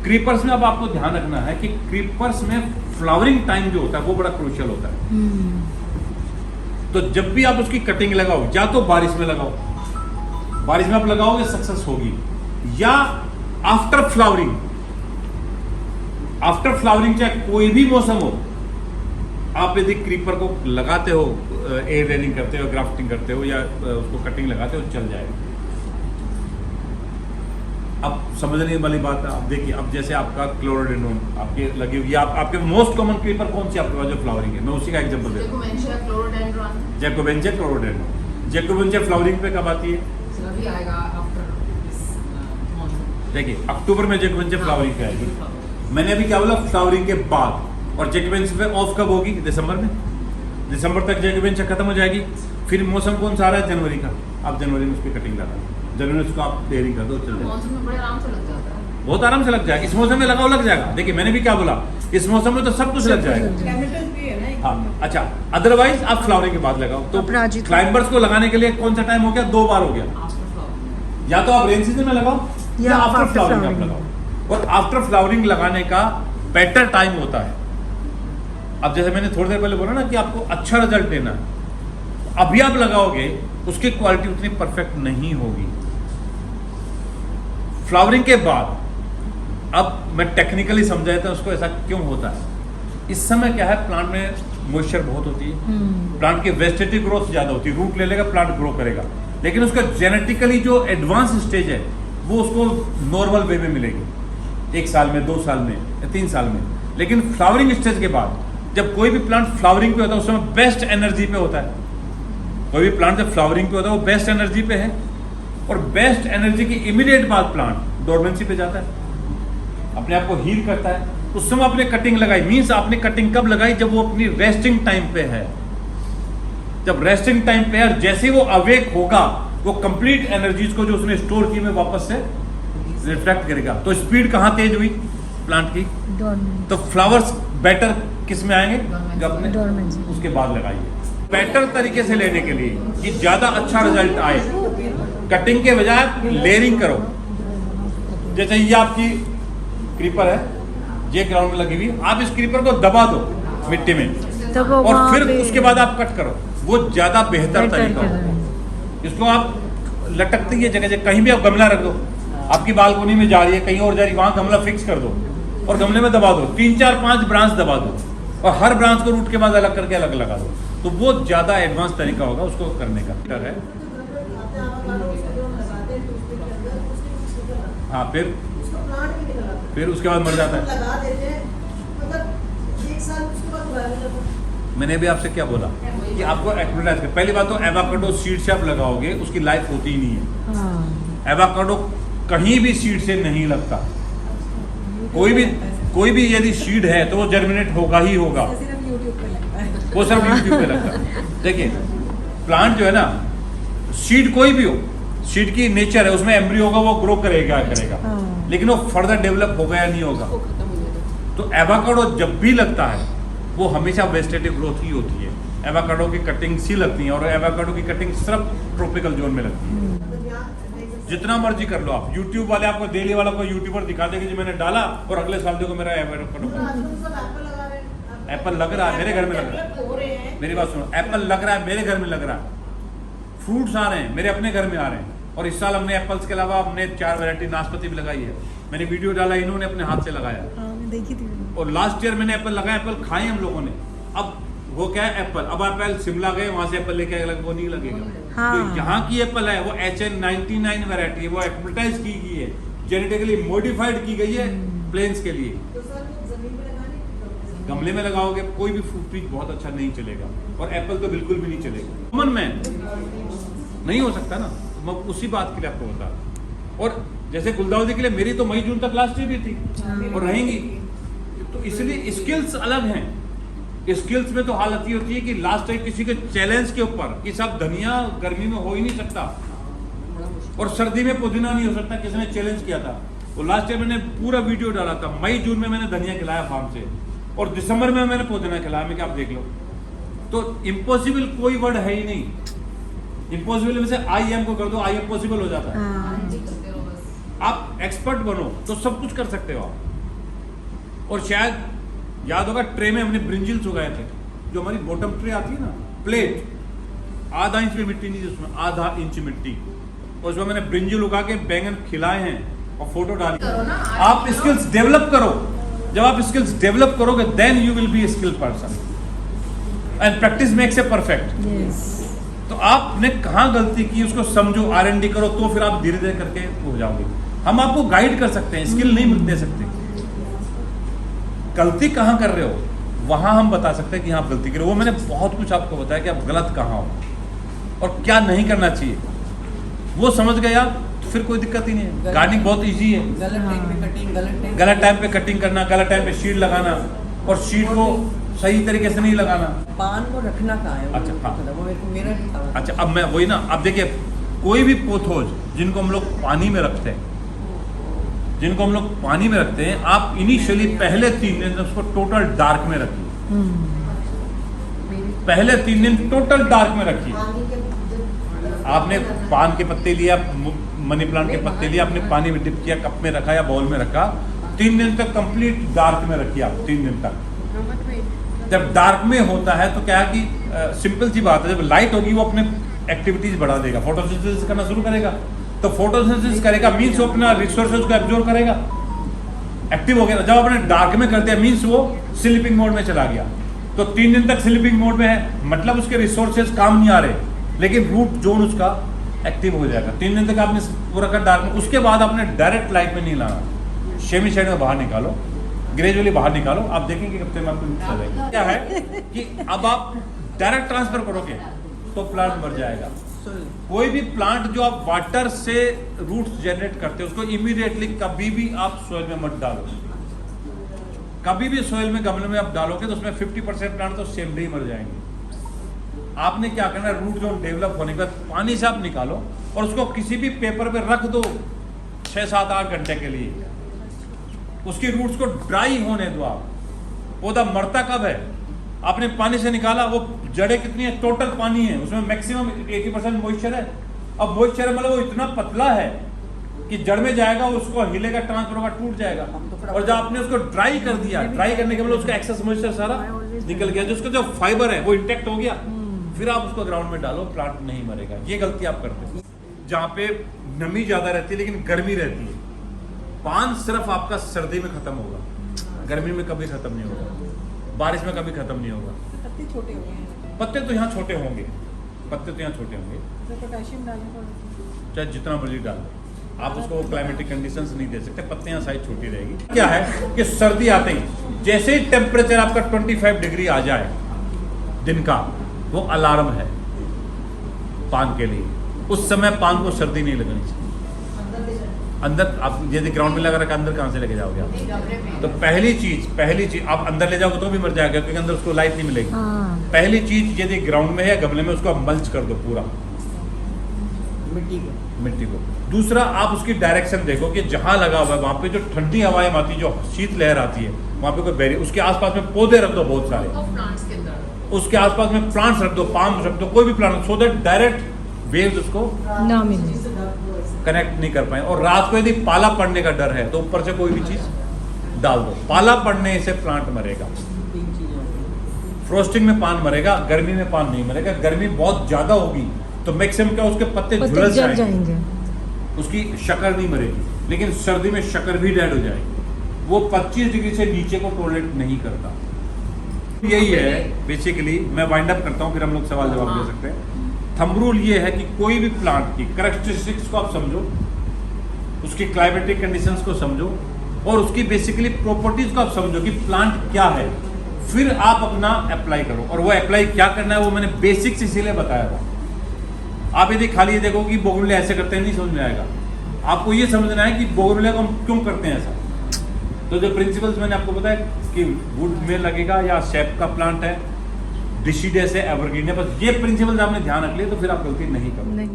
क्रीपर्स में अब आपको ध्यान रखना है कि क्रीपर्स में फ्लावरिंग टाइम जो होता है वो बड़ा क्रूशियल होता है। तो जब भी आप उसकी कटिंग लगाओ, या तो बारिश में लगाओ, बारिश में आप लगाओगे सक्सेस होगी, या आफ्टर फ्लावरिंग। आफ्टर फ्लावरिंग चाहे कोई भी मौसम हो, आप यदि क्रीपर को लगाते हो, एयर रेनिंग करते हो, ग्राफ्टिंग करते हो, या उसको कटिंग लगाते हो, चल जाएगा। अब समझने वाली बात है। अब देखिए, अब जैसे आपका क्लोरोडेंड्रॉन आपके लगी हुई, आपके मोस्ट कॉमन क्रीपर कौन सी आपके पास जो फ्लावरिंग है, मैं उसी का एग्जांपल देता हूं। जैकोबेंचिया क्लोरोडेंड्रॉन। जैकोबेंचिया फ्लावरिंग पे कब आती है? अभी आएगा आफ्टर मॉनसून। देखिए, अक्टूबर में जैकोबेंचिया फ्लावरिंग पे आएगी। मैंने अभी क्या बोला, फ्लावरिंग के बाद। और जैकोबेंचिया पे ऑफ कब होगी? दिसंबर में। दिसंबर तक जैकोबेंचिया खत्म हो जाएगी। फिर मौसम कौन सा आ रहा है? जनवरी का। आप जनवरी में उसकी कटिंग लगा, जनवरी में उसको आप डेयरिंग कर दो, चल जाएगा। मौसम में बड़े आराम से लग जाता है, बहुत आराम से लग जाएगा। इस मौसम में लगाओ, लग जाएगा। देखिए, मैंने भी क्या बोला, इस मौसम में तो सब कुछ लग जाएगा। केमिकल भी है ना। हाँ, अच्छा, अदरवाइज आप फ्लावरिंग के बाद लगाओ। तो अपराजिता। क्लाइंबर्स को लगाने के लिए कौन सा टाइम हो गया? 2 बार हो गया। या तो आप रेन सीजन में लगाओ, या आफ्टर फ्लावरिंग आप लगाओ। और आफ्टर फ्लावरिंग लगाने का बेटर टाइम होता है। अब जैसे मैंने थोड़ी देर पहले बोला ना कि आपको अच्छा रिजल्ट देना है, अभी आप लगाओगे उसकी क्वालिटी उतनी परफेक्ट नहीं होगी। फ्लावरिंग के बाद, अब मैं टेक्निकली समझाया था उसको, ऐसा क्यों होता है। इस समय क्या है, प्लांट में मॉइस्चर बहुत होती है, प्लांट की वेजिटेटिव ग्रोथ ज्यादा होती है, रूट ले लेगा, प्लांट ग्रो करेगा। लेकिन उसका जेनेटिकली जो एडवांस स्टेज है वो उसको नॉर्मल वे में मिलेगी, 1 साल में, 2 साल में, या 3 साल में। लेकिन फ्लावरिंग स्टेज के बाद जब कोई भी प्लांट फ्लावरिंग पे होता है उस समय बेस्ट एनर्जी पे होता है। कोई भी प्लांट जब फ्लावरिंग पे होता है वो बेस्ट एनर्जी पे है, और बेस्ट एनर्जी की इमीडिएट बाद प्लांट डोरमेंसी पे जाता है, अपने आप को हील करता है। उस समय आपने कटिंग लगाई, मीन्स आपने कटिंग कब लगाई? जब वो अपनी रेस्टिंग टाइम पे है। जब रेस्टिंग टाइम पे है, जैसे ही वो अवेक होगा वो कंप्लीट एनर्जीज को जो उसने स्टोर की में वापस से रिफ्लेक्ट करेगा। तो स्पीड कहाँ तेज हुई प्लांट की? तो फ्लावर्स बेटर किस में आएंगे? जब अपने उसके बाद लगाइए। बेटर तरीके से लेने के लिए कि ज्यादा अच्छा रिजल्ट आए, कटिंग के बजाय लेयरिंग करो। जैसे ये आपकी क्रीपर है, ये ग्राउंड में लगी हुई, आप इस क्रीपर को दबा दो मिट्टी में और फिर उसके बाद आप कट करो, वो ज्यादा बेहतर तरीका होगा। इसको आप लटकती है जगह, कहीं भी आप गमला रख दो, आपकी बालकोनी में जा रही है, कहीं और जा रही है, वहां गमला फिक्स कर दो और गमले में दबा दो, 3 4 5 ब्रांच दबा दो और हर ब्रांच को रूट के बाद अलग करके अलग लगा दो, तो वो ज्यादा एडवांस तरीका होगा उसको करने का है। हाँ, फिर उसके बाद मर जाता है। मैंने भी आपसे क्या बोला कि आपको एक्टिविटाइज कर। पहली बात तो एवोकाडो सीड से आप लगाओगे उसकी लाइफ होती ही नहीं है। एवोकाडो कहीं भी सीड से नहीं लगता। कोई भी यदि सीड है तो वो जर्मिनेट होगा ही होगा, वो सिर्फ यूट्यूब पे लगता है। देखिए प्लांट जो है ना, सीड कोई भी हो, सीड की नेचर है, उसमें एम्ब्रियो होगा, वो ग्रो करेगा, लेकिन वो फर्दर डेवलप होगा या नहीं होगा। तो एवोकाडो जब भी लगता है वो हमेशा वेजिटेटिव ग्रोथ ही होती है। एवोकाडो की कटिंग सी लगती है और एवोकाडो की कटिंग सिर्फ ट्रॉपिकल जोन में लगती है। जितना मर्जी कर लो आप, यूट्यूब वाले आपको दिल्ली वाला कोई यूट्यूबर दिखा देगा कि मैंने डाला और अगले साल देखो मेरा एवोकाडो एप्पल लग रहा है, मेरे घर में लग रहा है। मेरी बात सुनो, एप्पल लग रहा है, मेरे घर में लग रहा है, फ्रूट्स आ रहे हैं, मेरे अपने घर में आ रहे हैं। और इस साल हमने एप्पल्स के अलावा हमने 4 वैरायटी नाशपाती भी लगाई है। मैंने वीडियो डाला, इन्होंने अपने हाथ से लगाया। देखी थी। और लास्ट ईयर मैंने एप्पल लगाया, एप्पल खाए हम लोगों ने। अब वो क्या है एप्पल, अब एप्पल शिमला गए वहां से एप्पल लेके आए, वो नहीं लगेगा। हाँ। तो यहाँ की एप्पल है वो HN99 वैरायटी है, वो एडवर्टाइज की गई है, जेनेटिकली मॉडिफाइड की गई है प्लेन्स के लिए। गमले में लगाओगे कोई भी फ्रूट ट्री बहुत अच्छा नहीं चलेगा, और एप्पल तो बिल्कुल भी नहीं चलेगा। कॉमन मैन नहीं हो सकता ना, तो मैं उसी बात के लिए आपको बता रहा। और जैसे गुलदाउदी के लिए मेरी तो मई जून तक लास्ट ईयर भी थी और रहेंगी, तो इसलिए स्किल्स अलग हैं। स्किल्स में तो हालत ये होती है कि लास्ट टाइम किसी के चैलेंज के ऊपर कि सब धनिया गर्मी में हो ही नहीं सकता और सर्दी में पुदीना नहीं हो सकता, किसी ने चैलेंज किया था। वो लास्ट ईयर मैंने पूरा वीडियो डाला था, मई जून में मैंने धनिया खिलाया फार्म से और दिसंबर में मैंने पुदीना खिलाया। मैं क्या आप देख लो, तो इम्पॉसिबल कोई वर्ड है ही नहीं। इम्पॉसिबल में से आई एम को कर दो, आई एम पॉसिबल हो जाता है। आप एक्सपर्ट बनो तो सब कुछ कर सकते हो आप। और शायद याद होगा ट्रे में हमने ब्रिंजिल्स उगाए थे, जो हमारी बॉटम ट्रे आती है ना, प्लेट, आधा इंच में मिट्टी नहीं, उसमें आधा इंच मिट्टी, और उसमें मैंने ब्रिंजिल उगा के बैंगन खिलाए हैं और फोटो डाली। आप स्किल्स डेवलप करो। जब आप स्किल्स डेवलप करोगे then you will be a skill person, and practice makes a perfect. तो आपने कहाँ गलती की उसको समझो, R&D करो, तो फिर आप धीरे धीरे करके हो जाओगे। हम आपको गाइड कर सकते हैं, स्किल नहीं दे सकते। गलती कहाँ कर रहे हो वहां हम बता सकते हैं कि आप गलती करो। वो मैंने बहुत कुछ आपको बताया कि आप गलत कहाँ हो और क्या नहीं करना चाहिए, वो समझ गया तो फिर कोई दिक्कत ही नहीं है। गार्डनिंग बहुत इजी है। गलत टाइम पे कटिंग करना, गलत टाइम पे शीड लगाना, और शीड को सही तरीके से नहीं लगाना। पान को रखना कहाँ है? अच्छा, हाँ। वो मेरा नहीं था। अच्छा, अब मैं वही ना, अब देखिए कोई भी पोथोज जिनको हम लोग पानी में रखते हैं, आप इनिशियली पहले 3 दिन उसको टोटल डार्क में रखिए। पहले 3 दिन टोटल डार्क में रखिए। आपने पान के पत्ते लिया, मनी प्लांट के पत्ते लिए, आपने पानी में डिप किया, कप में रखा या बाउल में रखा, 3 दिन तक कंप्लीट डार्क में रखिए आप। 3 दिन तक जब डार्क में होता है तो क्या है कि सिंपल सी बात है, जब लाइट होगी वो अपने एक्टिविटीज बढ़ा देगा, फोटोसिंथेसिस करना शुरू करेगा। तो फोटोसिंथेसिस करेगा मीन्स वो अपना रिसोर्सेज को एब्जॉर्ब करेगा, एक्टिव हो गया। जब अपने डार्क में करते हैं मीन्स वो स्लीपिंग मोड में चला गया। तो 3 दिन तक स्लीपिंग मोड में है, मतलब उसके रिसोर्सेज काम नहीं आ रहे, लेकिन रूट जोन उसका एक्टिव हो जाएगा। 3 दिन तक आपने वो रखा डार्क में, उसके बाद आपने डायरेक्ट लाइट में नहीं लाना, सेमी शेड में बाहर निकालो ग्रेजुअली बाहर निकालो, आप देखेंगे कब तक आपको नुकसान जाएगा। क्या है कि अब आप डायरेक्ट ट्रांसफर करोगे तो प्लांट मर जाएगा। कोई भी प्लांट जो आप वाटर से रूट्स जनरेट करते हो उसको इमीडिएटली कभी भी आप सॉइल में मत डालो। कभी भी सॉइल में गमले में आप डालोगे तो उसमें 50% प्लांट तो सेम डे ही मर जाएंगे। आपने क्या करना है, रूट जोन डेवलप होने के बाद पानी से आप निकालो और उसको किसी भी पेपर पे रख दो 6-7-8 घंटे के लिए। उसकी रूट्स को ड्राई होने दो। आप पौधा मरता कब है, आपने पानी से निकाला, वो जड़ें कितनी है, टोटल पानी है, उसमें मैक्सिमम 80% मॉइस्चर है। अब मॉइस्चर है मतलब वो इतना पतला है कि जड़ में जाएगा, उसको हिलेगा, ट्रांसफर होगा, टूट जाएगा। और जब आपने उसको ड्राई कर दिया, ड्राई करने के मतलब उसका एक्सेस मॉइस्चर सारा निकल गया, जो उसका जो फाइबर है वो इंटेक्ट हो गया, फिर आप उसको ग्राउंड में डालो, प्लांट नहीं मरेगा। ये गलती आप करते हैं। जहाँ पे नमी ज्यादा रहती है लेकिन गर्मी रहती है, पान सिर्फ आपका सर्दी में खत्म होगा, गर्मी में कभी खत्म नहीं होगा, बारिश में कभी खत्म नहीं होगा। पत्ते छोटे हो गए, पत्ते तो यहाँ छोटे होंगे, पत्ते तो यहाँ छोटे होंगे, तो पोटेशियम डालने पड़ेगा। चाहे जितना मर्जी डाल दो, आप उसको क्लाइमेटिक कंडीशंस नहीं दे सकते, पत्ते यहाँ साइज छोटी रहेगी। क्या है कि सर्दी आते ही जैसे ही टेम्परेचर आपका 25 डिग्री आ जाए दिन का, वो अलार्म है पान के लिए। उस समय पान को सर्दी नहीं लगनी चाहिए। अंदर आप यदि ग्राउंड में लगा रखा, अंदर कहाँ से लेके जाओगे आप? तो पहली चीज आप अंदर ले जाओगे तो भी मर जाएगा, क्योंकि अंदर उसको लाइट नहीं मिलेगी। पहली चीज यदि ग्राउंड में है या गमले में, उसको मल्च कर दो पूरा मिट्टी को। दूसरा, आप उसकी डायरेक्शन देखो कि जहां लगा हुआ है वहां पे जो ठंडी हवाएं आती है, जो शीत लहर आती है, वहां पे कोई बैरी, उसके आसपास में पौधे रख दो बहुत सारे, उसके आसपास में प्लांट्स रख दो, पाम रख दो, कोई भी plant, so that direct waves उसको ना मिले, कनेक्ट नहीं कर पाए। और रात को यदि पाला पड़ने का डर है तो ऊपर से कोई भी चीज डाल दो। पाला पड़ने से प्लांट मरेगा, फ्रोस्टिंग में पान मरेगा, गर्मी में पान नहीं मरेगा। गर्मी बहुत ज्यादा होगी तो मैक्सिमम क्या, उसके पत्ते झुलस जाएंगे, उसकी शक्कर नहीं मरेगी। लेकिन सर्दी में शक्कर भी डेड हो जाएगी, वो 25 डिग्री से नीचे को टॉलरेट नहीं करता। यही है बेसिकली। मैं वाइंड अप करता हूँ, फिर हम लोग सवाल जवाब दे सकते हैं। थंब रूल ये है कि कोई भी प्लांट की कैरेक्टरिस्टिक्स को आप समझो, उसकी क्लाइमेटिक कंडीशंस को समझो और उसकी बेसिकली प्रॉपर्टीज को आप समझो कि प्लांट क्या है, फिर आप अपना अप्लाई करो। और वो अप्लाई क्या करना है वो मैंने बेसिक्स इसीलिए बताया था। आप यदि खाली ये देखो कि बोगनविले ऐसे करते हैं, नहीं समझ में आएगा। आपको ये समझना है कि बोगनविले को हम क्यों करते हैं ऐसा। तो जो प्रिंसिपल्स मैंने आपको बताया कि वुड में लगेगा या शेप का प्लांट है, डिसीडस है, एवरग्रीन है, बस ये प्रिंसिपल्स आपने ध्यान रख लिए तो फिर आप गलती नहीं करोगे।